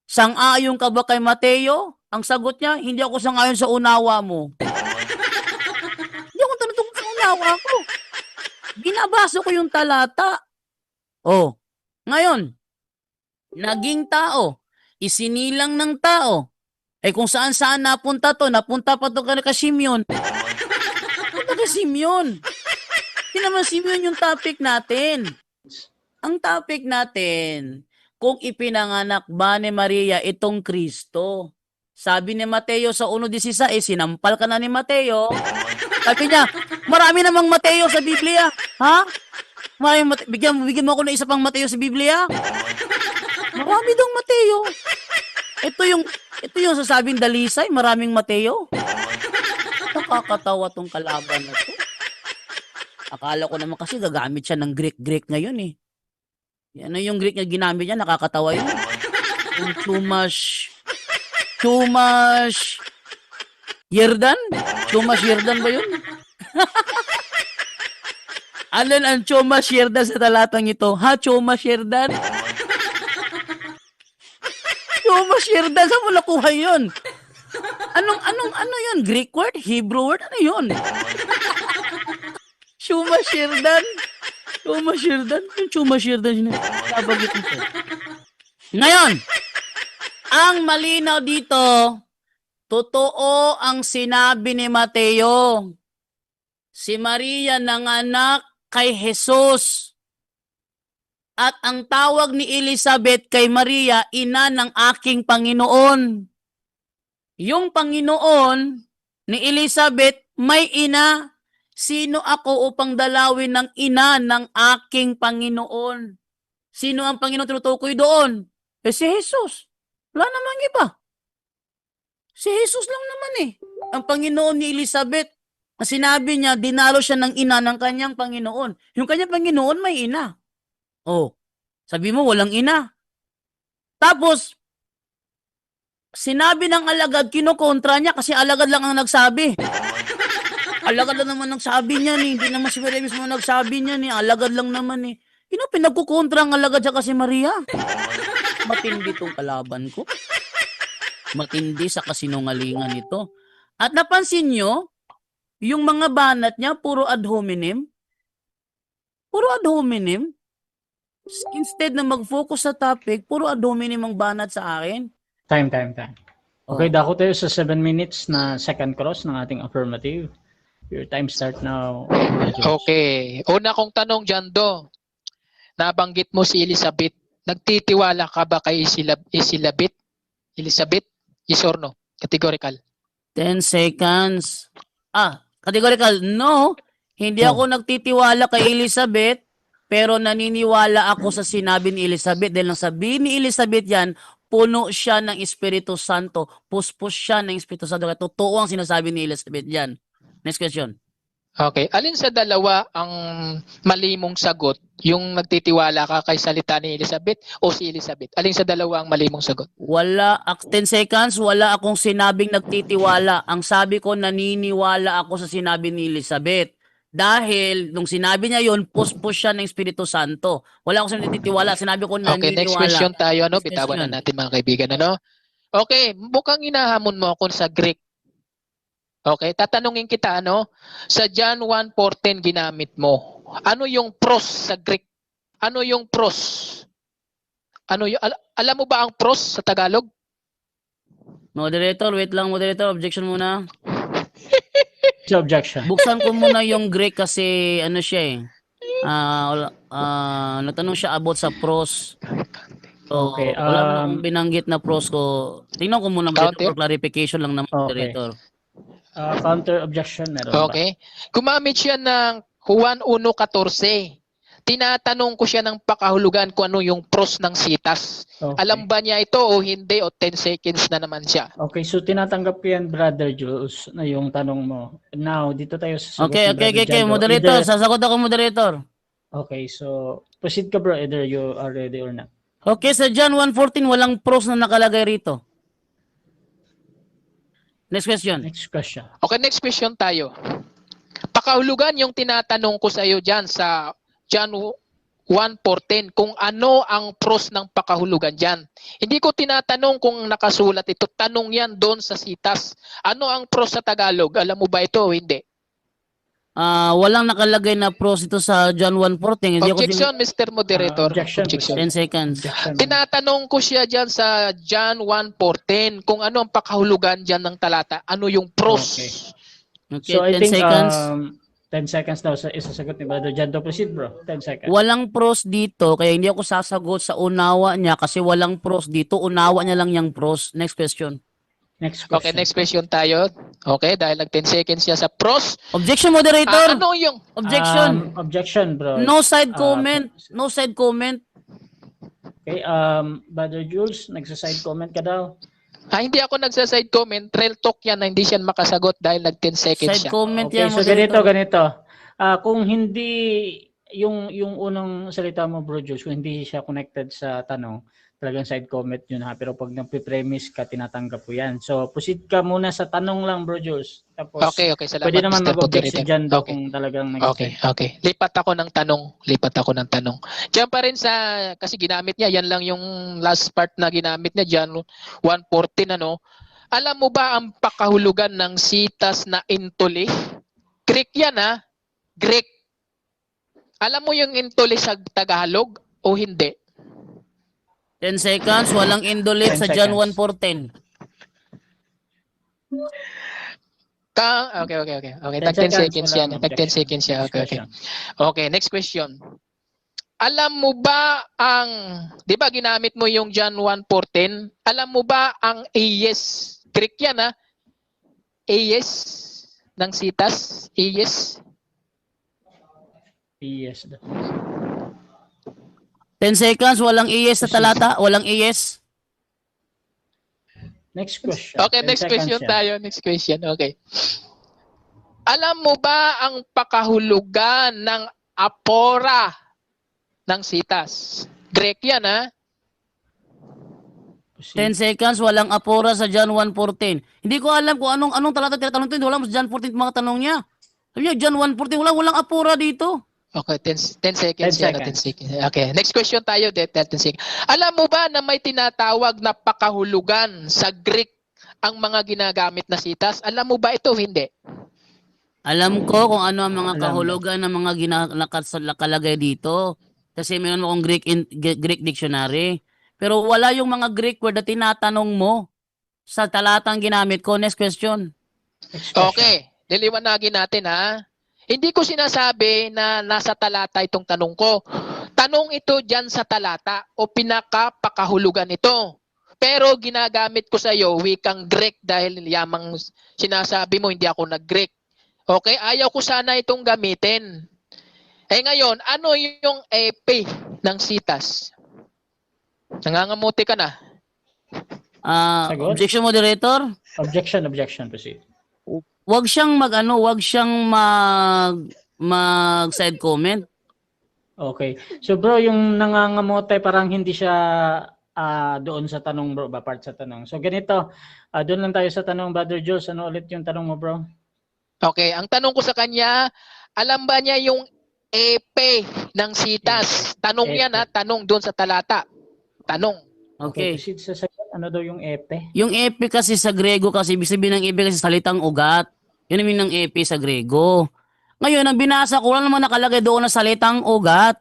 Speaker 3: Sang-ayon ka ba kay Mateo? Ang sagot niya, hindi ako sang-ayon sa unawa mo. Hindi ako tanong sa unawa ko. Binabasa ko yung talata. Ngayon, naging tao, isinilang ng tao. Kung saan-saan napunta pa to ka Simeon. Punta ka Simeon. Hindi naman Simeon yung topic natin. Ang topic natin, kung ipinanganak ba ni Maria itong Kristo. Sabi ni Mateo sa 1:16, sinampal ka na ni Mateo. Sabi niya, marami namang Mateo sa Biblia. Ha? Bigyan mo ako ng isa pang Mateo sa Biblia. Marami daw Mateo. Ito yung sasabing dalisay, maraming Mateo. Nakakatawa tong kalaban na to. Akala ko naman kasi gagamit siya ng Greek ngayon eh. Ano yung Greek na ginamit niya, nakakatawa yun. Yung Chumash Yerdan? Chumash Yerdan ba yun? Alin ang Chumash Yerdan sa talatang ito? Ha? Chumash Yerdan? Chumash Yerdan, saan mo nakuha yun? Ano yun? Greek word? Hebrew word? Ano yun? Chumash Yerdan? Chumash Yerdan? Yung Chumash Yerdan, sabagit ito. Ngayon, ang malinaw dito, totoo ang sinabi ni Mateo. Si Maria nanganak kay Jesus. At ang tawag ni Elizabeth kay Maria, ina ng aking Panginoon. Yung Panginoon ni Elizabeth may ina. Sino ako upang dalawin ng ina ng aking Panginoon? Sino ang Panginoon tinutukoy doon? Si Jesus. Wala namang iba. Si Jesus lang naman eh. Ang Panginoon ni Elizabeth, na sinabi niya, dinalo siya ng ina ng kanyang Panginoon. Yung kanyang Panginoon may ina. Oh, sabi mo walang ina. Tapos, sinabi ng alagad, kinukontra niya kasi alagad lang ang nagsabi. Alagad lang naman nagsabi niya ni. Hindi naman si Maria mismo nagsabi niya ni. Alagad lang naman eh. Pinagkukontra ang alagad siya kasi Maria. Matindi tong kalaban ko. Matindi sa kasinungalingan ito. At napansin nyo, yung mga banat niya, puro ad hominem. Puro ad hominem. Instead na mag-focus sa topic, puro ad hominem ang banat sa akin.
Speaker 1: Time. Okay, dako tayo sa 7 minutes na second cross ng ating affirmative. Your time start now.
Speaker 2: Okay. Una kong tanong dyan nabanggit mo si Elizabeth. Nagtitiwala ka ba kay Elizabeth? Yes or no? Categorical.
Speaker 3: 10 seconds. Categorical. No. Hindi ako nagtitiwala kay Elizabeth, pero naniniwala ako sa sinabi ni Elizabeth. Dahil nang sabihin ni Elizabeth yan, puno siya ng Espiritu Santo. Puspos siya ng Espiritu Santo. Kaya totoo ang sinasabi ni Elizabeth yan. Next question.
Speaker 2: Okay. Alin sa dalawa ang mali mong sagot? Yung nagtitiwala ka kay salita ni Elizabeth o si Elizabeth? Alin sa dalawa ang mali mong sagot?
Speaker 3: Wala. 10 seconds. Wala akong sinabing nagtitiwala. Ang sabi ko, naniniwala ako sa sinabi ni Elizabeth. Dahil, nung sinabi niya yun, puspos siya ng Espiritu Santo. Wala akong nagtitiwala. Sinabi ko, naniniwala.
Speaker 2: Okay, next question tayo.
Speaker 3: Next
Speaker 2: Bitawan
Speaker 3: question.
Speaker 2: na natin mga kaibigan. Okay, mukhang inahamon mo ako sa Greek. Okay, tatanungin kita, sa John 1:14 ginamit mo. Ano yung pros sa Greek? Ano yung pros? Alam mo ba ang pros sa Tagalog?
Speaker 3: Moderator, wait lang, moderator. Objection muna.
Speaker 1: Objection.
Speaker 3: Buksan ko muna yung Greek kasi ano siya eh. Natanong siya about sa pros. So,
Speaker 1: Okay,
Speaker 3: wala mo na akong binanggit na pros ko. Tingnan ko muna for clarification lang ng moderator.
Speaker 1: Counter objection meron ba?
Speaker 2: Okay. Gumamit siya ng Juan 1:14. Tinatanong ko siya ng pakahulugan kung ano yung pros ng sitas.
Speaker 1: Okay.
Speaker 2: Alam ba niya ito o hindi o 10 seconds na naman siya?
Speaker 1: Okay, so tinatanggap ko yan, Brother Jules, na yung tanong mo. Now, dito tayo sa sagot
Speaker 3: Okay. Moderator, sasagot ako moderator.
Speaker 1: Okay, so proceed ka bro, either you are ready or not.
Speaker 3: Okay, sa John 1:14 walang pros na nakalagay rito. Next question.
Speaker 1: Next question.
Speaker 2: Okay, next question tayo. Pakahulugan yung tinatanong ko sa iyo dyan sa John 1:14 kung ano ang pros ng pakahulugan dyan. Hindi ko tinatanong kung nakasulat ito. Tanong yan doon sa sitas. Ano ang pros sa Tagalog? Alam mo ba ito o hindi?
Speaker 3: Walang nakalagay na pros ito sa John 1:14.
Speaker 2: Objection, Mr. Moderator.
Speaker 1: Objection.
Speaker 3: 10 seconds.
Speaker 2: Tinatanong ko siya dyan sa John 1:14 kung ano ang pakahulugan dyan ng talata. Ano yung pros?
Speaker 1: Okay.
Speaker 3: Okay,
Speaker 1: So I
Speaker 3: 10
Speaker 1: think
Speaker 3: seconds.
Speaker 1: 10 seconds daw sa isasagot ni Brother Jando. Proceed, bro. 10 seconds.
Speaker 3: Walang pros dito, kaya hindi ako sasagot sa unawa niya kasi walang pros dito. Unawa niya lang yung pros. Next question.
Speaker 1: Next
Speaker 2: Okay,
Speaker 1: question.
Speaker 2: next question tayo. Okay, dahil nag 10 seconds siya sa pros.
Speaker 3: Objection, moderator!
Speaker 2: Ano yung
Speaker 3: Objection!
Speaker 1: Objection, bro.
Speaker 3: No side comment. No side comment.
Speaker 1: Okay, Brother Jules, nagsa-side comment ka daw.
Speaker 2: hindi ako nagsa-side comment, real talk yan na hindi siya makasagot dahil nag 10 seconds
Speaker 3: Side
Speaker 2: siya.
Speaker 3: comment
Speaker 1: Okay,
Speaker 3: yan,
Speaker 1: so ganito,
Speaker 3: moderator.
Speaker 1: ganito. Kung hindi yung unang salita mo, Bro Jules, kung hindi siya connected sa tanong, talagang side comment yun ha. Pero pag nagpe-premise ka, tinatanggap po yan. So, proceed ka muna sa tanong lang, Bro Jules. Tapos,
Speaker 2: Okay, salamat
Speaker 1: pwede naman
Speaker 2: Mr.
Speaker 1: mag-object si
Speaker 2: Moderator.
Speaker 1: Jando
Speaker 2: Okay.
Speaker 1: kung talagang
Speaker 2: Okay. Lipat ako ng tanong. Diyan pa rin sa, kasi ginamit niya, yan lang yung last part na ginamit niya, John 1:14, ano. Alam mo ba ang pakahulugan ng sitas na intuli? Greek yan ha, Greek. Alam mo yung intuli sa Tagalog o hindi?
Speaker 3: 10 seconds, walang indulit
Speaker 1: 10
Speaker 3: sa John
Speaker 1: seconds.
Speaker 3: 1:14.
Speaker 2: Okay.
Speaker 1: 10
Speaker 2: Tag 10 seconds
Speaker 1: walang
Speaker 2: yan. Tag 10
Speaker 1: objection.
Speaker 2: seconds yan.
Speaker 1: Next
Speaker 2: Okay.
Speaker 1: question.
Speaker 2: Okay, next question. Alam mo ba ang, di ba ginamit mo yung John 1:14? Alam mo ba ang AES? Greek yan ha? AES ng sitas? AES?
Speaker 1: Yes.
Speaker 3: 10 seconds, walang ES sa talata, walang ES.
Speaker 1: Next question.
Speaker 2: Okay,
Speaker 1: 10
Speaker 2: next
Speaker 1: seconds
Speaker 2: question
Speaker 1: yan.
Speaker 2: tayo. Next question, okay. Alam mo ba ang pakahulugan ng apora ng sitas? Greek yan ha?
Speaker 3: 10 seconds, walang apora sa John 1:14. Hindi ko alam kung anong talata tinatanong to. Hindi wala mo sa John 14 mga tanong niya. Sabi niya, John 1:14, walang apora dito.
Speaker 2: Okay, 10 seconds
Speaker 1: 10
Speaker 2: yan.
Speaker 1: seconds.
Speaker 2: 10 seconds. Okay, next question tayo. 10 seconds. Alam mo ba na may tinatawag na pakahulugan sa Greek ang mga ginagamit na sitas? Alam mo ba ito? Hindi.
Speaker 3: Alam ko kung ano ang mga
Speaker 1: Alam mo.
Speaker 3: kahulugan ng mga nakalagay dito. Kasi meron akong Greek dictionary. Pero wala yung mga Greek word na tinatanong mo sa talatang ginamit ko. Next question.
Speaker 1: Next question.
Speaker 2: Okay, liliwanagin natin ha. Hindi ko sinasabi na nasa talata itong tanong ko. Tanong ito dyan sa talata o pinakapakahulugan ito. Pero ginagamit ko sa iyo wikang Greek dahil yamang sinasabi mo hindi ako nag-Greek. Okay, ayaw ko sana itong gamitin. Ngayon, ano yung EP ng sitas? Nangangamuti ka na.
Speaker 1: Sagot?
Speaker 3: Objection, moderator.
Speaker 1: Objection. Proceed.
Speaker 3: Wag siyang mag side comment.
Speaker 1: Okay. So bro, yung nangangamote parang hindi siya doon sa tanong bro, ba part sa tanong. So ganito, doon lang tayo sa tanong Brother Jules. Ano ulit yung tanong mo bro?
Speaker 2: Okay, ang tanong ko sa kanya, alam ba niya yung EP ng sitas? Tanong
Speaker 1: EP.
Speaker 2: yan ha, tanong doon sa talata. Tanong.
Speaker 3: Okay.
Speaker 1: Proceed sa sagot. Ano daw yung epe?
Speaker 3: Yung epi kasi sa Grego kasi ibig sabihin ng epi kasi salitang ugat. Yun ang meaning ng epi sa Grego. Ngayon, ang binasa ko lang naman nakalagay doon na salitang ugat.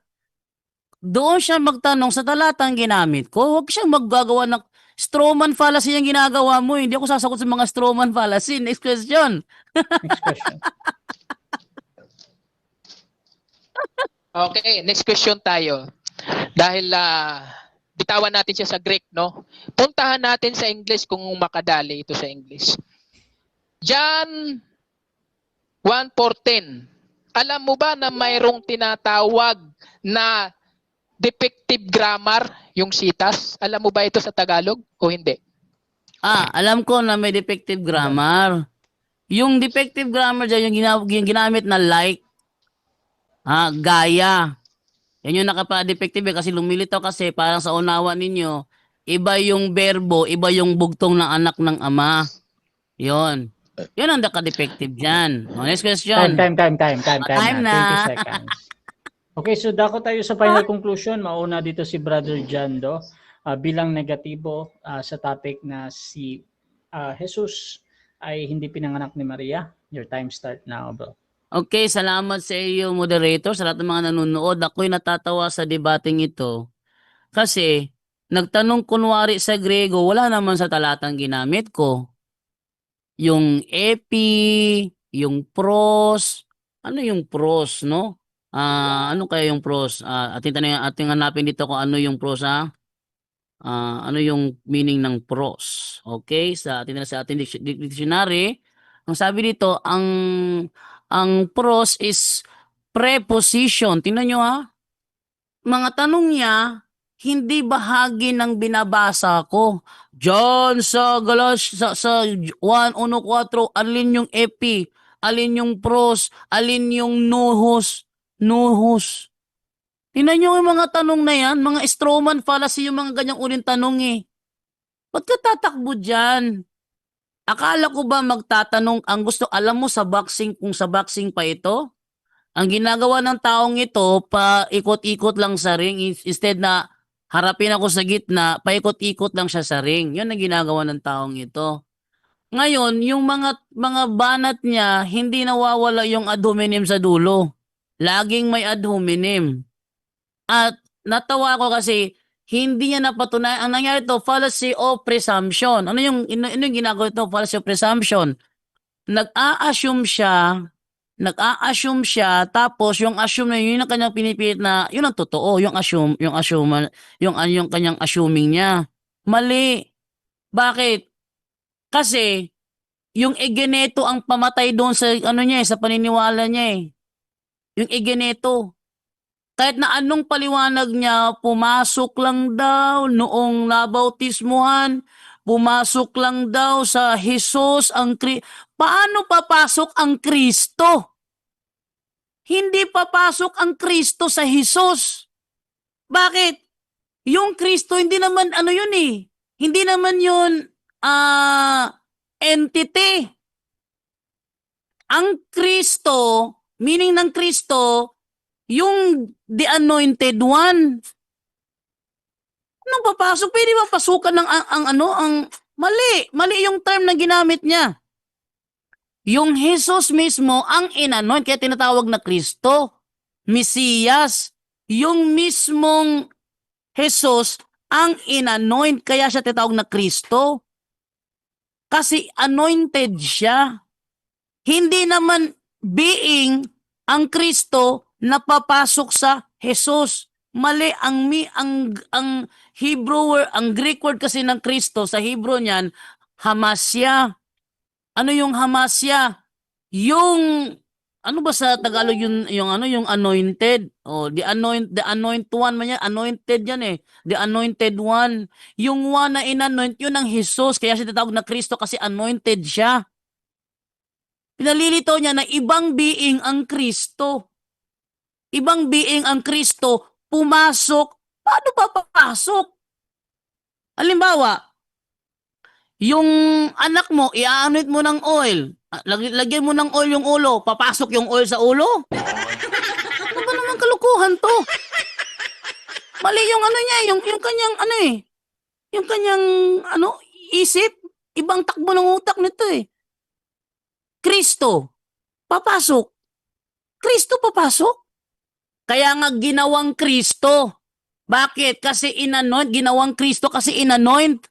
Speaker 3: Doon siya magtanong sa talatang ginamit ko. Huwag siyang maggagawa ng strawman fallacy yung ginagawa mo. Hindi ako sasagot sa mga strawman fallacy. Next question.
Speaker 1: Next question.
Speaker 2: Okay, next question tayo. Dahil bitawan natin siya sa Greek, no? Puntahan natin sa English kung makadali ito sa English. John 1:14. Alam mo ba na mayroong tinatawag na defective grammar yung sitas? Alam mo ba ito sa Tagalog o hindi?
Speaker 3: Alam ko na may defective grammar. Yung defective grammar dyan, yung ginamit na like, gaya. Yan yung nakapa-defective kasi lumilitaw kasi parang sa unawa ninyo, iba yung berbo, iba yung bugtong ng anak ng ama. Yon. Yun ang naka-defective dyan. Next question.
Speaker 1: Time
Speaker 3: Time na.
Speaker 1: 20 seconds. Okay, so dako tayo sa final conclusion. Mauna dito si Brother Jando bilang negatibo sa topic na si Jesus ay hindi pinanganak ni Maria. Your time start now, bro.
Speaker 3: Okay, salamat sa iyo, moderator, sa lahat ng mga nanonood. Ako'y natatawa sa debating ito. Kasi, nagtanong kunwari sa Grego, wala naman sa talatang ginamit ko. Yung epi, yung pros, ano yung pros, no? Ano kaya yung pros? Ating hanapin dito kung ano yung pros, ha? Ano yung meaning ng pros? Okay, tingnan sa ating dictionary. Ang sabi dito, ang pros is preposition. Tingnan nyo, ha? Mga tanong niya, hindi bahagi ng binabasa ko. John sa 1:1:4, alin yung epi, alin yung pros, alin yung nuhos, nuhos. Tingnan nyo yung mga tanong na yan, mga strawman fallacy yung mga ganyang uling tanong eh. Ba't ka tatakbo dyan? Akala ko ba magtatanong, ang gusto, alam mo sa boxing, kung sa boxing pa ito? Ang ginagawa ng taong ito, paikot-ikot lang sa ring, instead na harapin ako sa gitna, paikot-ikot lang siya sa ring. Yun ang ginagawa ng taong ito. Ngayon, yung mga banat niya, hindi nawawala yung ad hominem sa dulo. Laging may ad hominem. At natawa ako kasi hindi niya napatunayan. Ang nangyari to, fallacy of presumption. Ano yung ginagawa ito, fallacy of presumption? Nag-a-assume siya, tapos yung assume na yun ang kanyang pinipilit na, yun ang totoo, yung kanyang assuming niya. Mali. Bakit? Kasi, yung Egeneto ang pamatay doon sa, sa paniniwala niya eh. Yung Egeneto. Kahit na anong paliwanag niya, pumasok lang daw noong nabautismuhan, pumasok lang daw sa Jesus ang Paano papasok ang Kristo? Hindi papasok ang Kristo sa Jesus. Bakit? Yung Kristo hindi naman yun eh. Hindi naman yun entity. Ang Kristo, meaning ng Kristo, yung the anointed one. Anong papasok? Pwede ba pasukan ng mali yung term na ginamit niya. Yung Jesus mismo ang inanoint, kaya tinatawag na Kristo, Mesiyas. Yung mismong Jesus ang inanoint, kaya siya tinatawag na Kristo. Kasi anointed siya. Hindi naman being ang Kristo na papasok sa Jesus. Mali ang Hebrew word, ang Greek word kasi ng Kristo sa Hebrew niyan, hamasya. Ano yung hamasya? Yung ano ba sa Tagalog yung anointed? The anointed one man yan, anointed yan eh. The anointed one. Yung one na inanoint, yun ang Jesus, kaya siya tinatawag na Kristo kasi anointed siya. Pinalilito niya na ibang being ang Kristo. Ibang being ang Kristo, pumasok. Paano ba papasok? Halimbawa, yung anak mo, i-anoint mo ng oil. Lagyan mo ng oil yung ulo. Papasok yung oil sa ulo? Ano ba naman kalukuhan to? Mali yung niya, yung kanyang yung kanyang isip. Ibang takbo ng utak nito eh. Kristo, papasok. Kristo papasok. Kaya nga ginawang Kristo. Bakit? Kasi inanoint, ginawang Kristo kasi inanoint.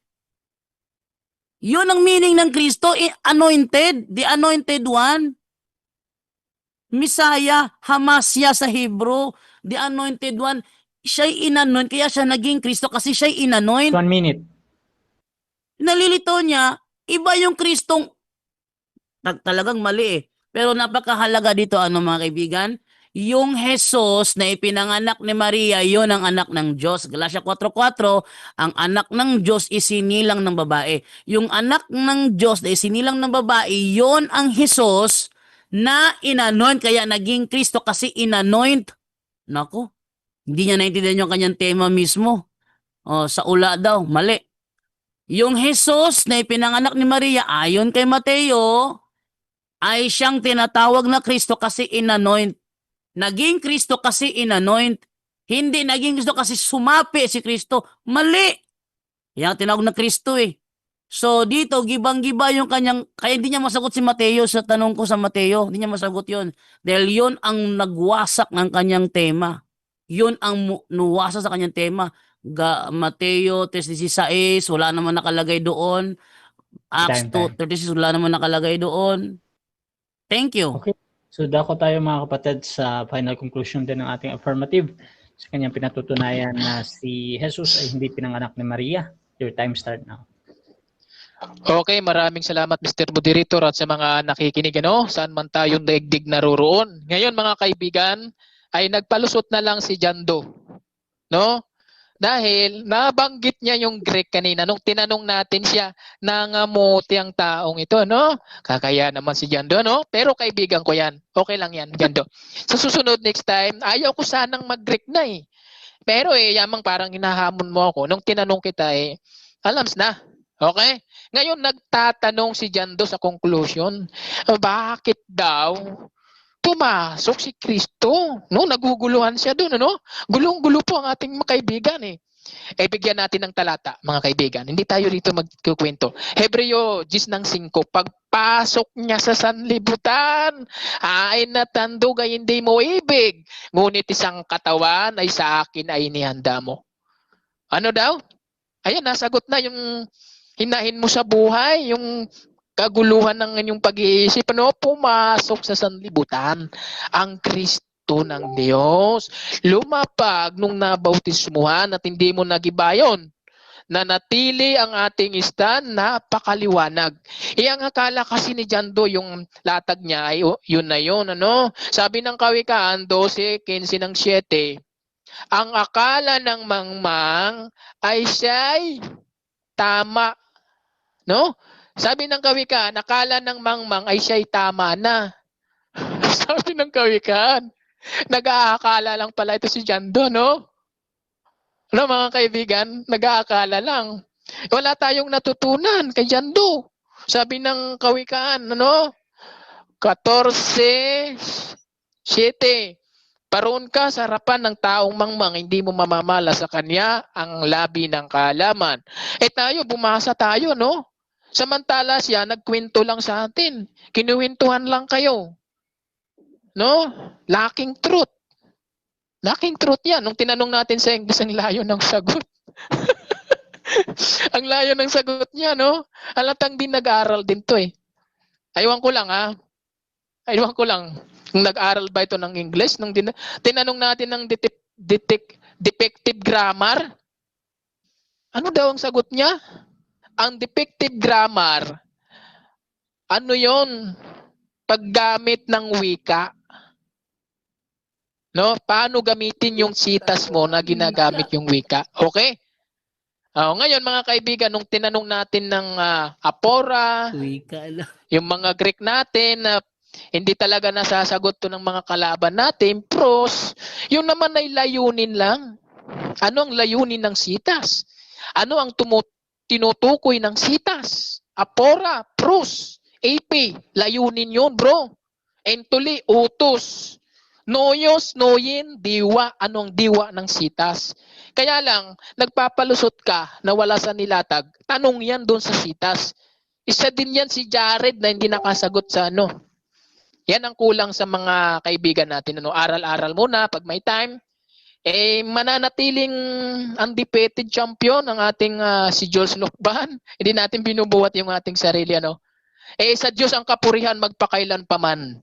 Speaker 3: Yun ang meaning ng Kristo, anointed, the anointed one. Messiah, Hamasya sa Hebrew, the anointed one. Siya'y inanoint, kaya siya naging Kristo kasi siya'y inanoint.
Speaker 1: 1 minute.
Speaker 3: Nalilito niya, iba yung Kristong, talagang mali eh. Pero napakahalaga dito, mga kaibigan, yung Jesus na ipinanganak ni Maria, yon ang anak ng Diyos. Galatia 4:4, ang anak ng Diyos isinilang ng babae. Yung anak ng Diyos na isinilang ng babae, yon ang Jesus na inanoint, kaya naging Kristo kasi inanoint. Nako, hindi niya naintindihan yung kanyang tema mismo. Sa ula daw, mali. Yung Jesus na ipinanganak ni Maria, ayon kay Mateo, ay siyang tinatawag na Kristo kasi inanoint. Naging Kristo kasi inanoint. Hindi naging Kristo kasi sumapi si Kristo. Mali. Yan tinawag na Kristo eh. So dito, gibang-giba yung kanyang, kaya hindi niya masagot si Mateo sa tanong ko sa Mateo. Hindi niya masagot yun. Dahil yun ang nagwasak ng kanyang tema. Yun ang nuwasak sa kanyang tema. Mateo 3:16, wala naman nakalagay doon. Acts
Speaker 1: Time.
Speaker 3: 2:36, wala naman nakalagay doon. Thank you.
Speaker 1: Okay. So dako tayo mga kapatid sa final conclusion din ng ating affirmative. Sa kanyang pinatutunayan na si Jesus ay hindi pinanganak ni Maria. Your time start now.
Speaker 2: Okay, maraming salamat Mr. Moderator at sa mga nakikinig saan man tayong daigdig naroroon. Ngayon mga kaibigan, ay nagpalusot na lang si John Doe. No? Dahil nabanggit niya yung Greek kanina nung tinanong natin siya, nangamuti ang taong ito, no? Kakaya naman si John Doe, no? Pero kaibigan ko yan. Okay lang yan, John Doe. Sa susunod next time, ayaw ko sanang mag-Greek na eh. Pero yamang parang hinahamon mo ako. Nung tinanong kita alams na. Okay? Ngayon nagtatanong si John Doe sa conclusion, bakit daw pumasok si Kristo? No, naguguluhan siya doon, ano? Gulong-gulo po ang ating mga kaibigan eh. Bigyan natin ng talata, mga kaibigan. Hindi tayo rito magkukwento. Hebreo 10:5. Pagpasok niya sa sanlibutan, ay natandog ay hindi mo ibig. Ngunit isang katawan ay sa akin ay inihanda mo. Ano daw? Ayan, nasagot na yung hinahin mo sa buhay, yung kaguluhan ng inyong pag-iisip, pumasok sa sanlibutan ang Kristo ng Diyos. Lumapag nung nabautismuhan at hindi mo nagibayon. Nanatili ang ating stand, napakaliwanag. Ang akala kasi ni John Doe, yung latag niya ay yun na yun. Ano? Sabi ng Kawikaan 12:15-7, ang akala ng mangmang ay siya'y tama. No? Sabi ng Kawikaan, akala ng mangmang ay siya'y tama na. Sabi ng Kawikaan, nag-aakala lang pala ito si John Doe, no? Ano mga kaibigan, nag-aakala lang. Wala tayong natutunan kay John Doe. Sabi ng Kawikaan, 14:7, paroon ka sa harapan ng taong mangmang, hindi mo mamamala sa kanya ang labi ng kaalaman. Tayo, bumasa tayo, no? Samantala siya, nagkwento lang sa atin. Kinuwentuhan lang kayo. No? Lacking truth. Lacking truth yan. Nung tinanong natin sa English, ang layo ng sagot. Ang layo ng sagot niya, no? Halatang din nag-aaral din to eh. Aywan ko lang Aywan ko lang. Kung nag-aaral ba ito ng English? Nung tinanong natin ng defective grammar, ano daw ang sagot niya? Ang defective grammar, ano yon? Paggamit ng wika. No? Paano gamitin yung sitas mo na ginagamit yung wika? Okay? Ngayon mga kaibigan, nung tinanong natin ng apora, yung mga Greek natin na hindi talaga nasasagot to ng mga kalaban natin, pros, yun naman ay layunin lang. Ano ang layunin ng sitas? Ano ang tinutukoy ng sitas? Apora, pros, AP, layunin yun, bro. Entuli, utos. Noyos, noyin, diwa. Anong diwa ng sitas? Kaya lang, nagpapalusot ka na wala sa nilatag. Tanong yan doon sa sitas. Isa din yan si Jared na hindi nakasagot sa ano. Yan ang kulang sa mga kaibigan natin. Aral-aral muna pag may time. Mananatiling undefeated champion ang ating si Jules Lokban. Hindi natin binubuhat yung ating sarili. Sa Diyos ang kapurihan magpakailan paman.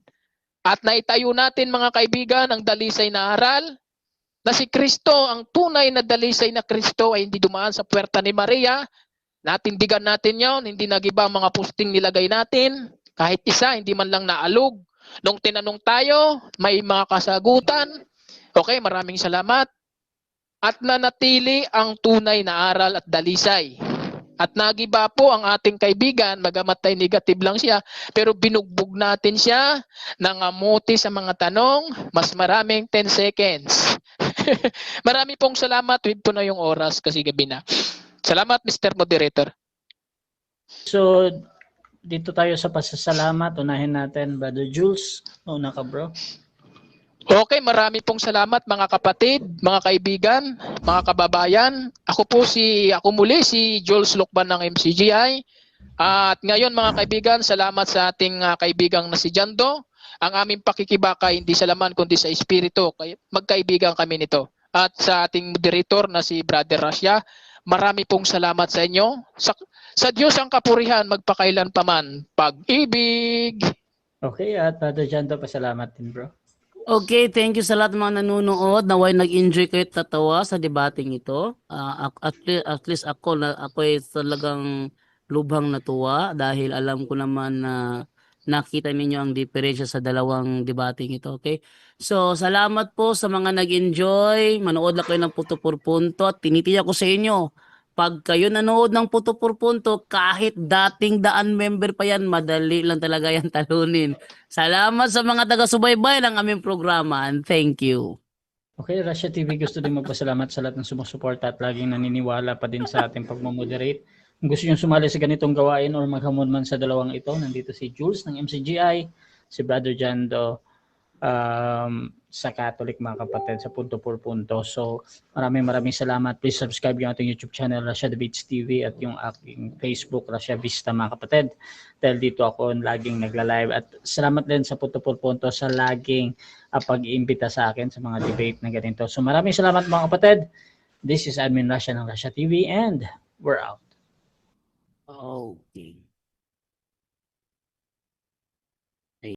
Speaker 2: At naitayo natin mga kaibigan ang dalisay na aral na si Kristo, ang tunay na dalisay na Kristo ay hindi dumaan sa puwerta ni Maria. Natindigan natin yon, hindi nagiba mga posting nilagay natin. Kahit isa, hindi man lang naalog. Nung tinanong tayo, may mga kasagutan. Okay, maraming salamat. At nanatili ang tunay na aral at dalisay. At nagiba po ang ating kaibigan, bagamat ay negative lang siya, pero binugbog natin siya, nangamuti sa mga tanong, mas maraming 10 seconds. Marami pong salamat, with po na yung oras kasi gabi na. Salamat Mr. Moderator.
Speaker 1: So, dito tayo sa pasasalamat. Unahin natin, Brother Jules. Una ka, bro.
Speaker 2: Okay, marami pong salamat mga kapatid, mga kaibigan, mga kababayan. Ako muli si Jules Lokban ng MCGI. At ngayon mga kaibigan, salamat sa ating kaibigang na si John Doe. Ang aming pakikibaka hindi sa laman kundi sa espiritu. Magkaibigan kami nito. At sa ating moderator na si Brother Rasya, marami pong salamat sa inyo. Sa Diyos ang kapurihan magpakailan paman. Pag-ibig.
Speaker 1: Okay, at Brother Jando, pasalamat din bro.
Speaker 3: Okay, thank you sa lahat ng mga nanonood. Naway nag-enjoy kayo at tatawa sa debating ito. At least ako ay talagang lubhang natuwa dahil alam ko naman na nakita ninyo ang diferensya sa dalawang debating ito. Okay? So, salamat po sa mga nag-enjoy. Manood lang kayo ng Puto por Punto at tinitiyak ko sa inyo, pag kayo nanood ng Puto por Punto, kahit dating daan member pa yan, madali lang talaga yan talunin. Salamat sa mga taga-subaybay ng aming programa and thank you.
Speaker 1: Okay, Russia TV, gusto din magpasalamat sa lahat ng sumusuporta at laging naniniwala pa din sa ating pagmamoderate. Kung gusto nyo sumali sa ganitong gawain or maghamon man sa dalawang ito, nandito si Jules ng MCGI, si Brother Jando sa Catholic, mga kapatid, sa Punto por Punto. So maraming salamat. Please subscribe yung ating YouTube channel, Russia Debates TV, at yung aking Facebook, Russia Vista, mga kapatid. Dahil dito ako laging nagla-live. At salamat din sa Punto por Punto sa laging pag-iimbita sa akin sa mga debate na ganito. So maraming salamat, mga kapatid. This is Admin Russia ng Russia TV and we're out.
Speaker 3: Okay.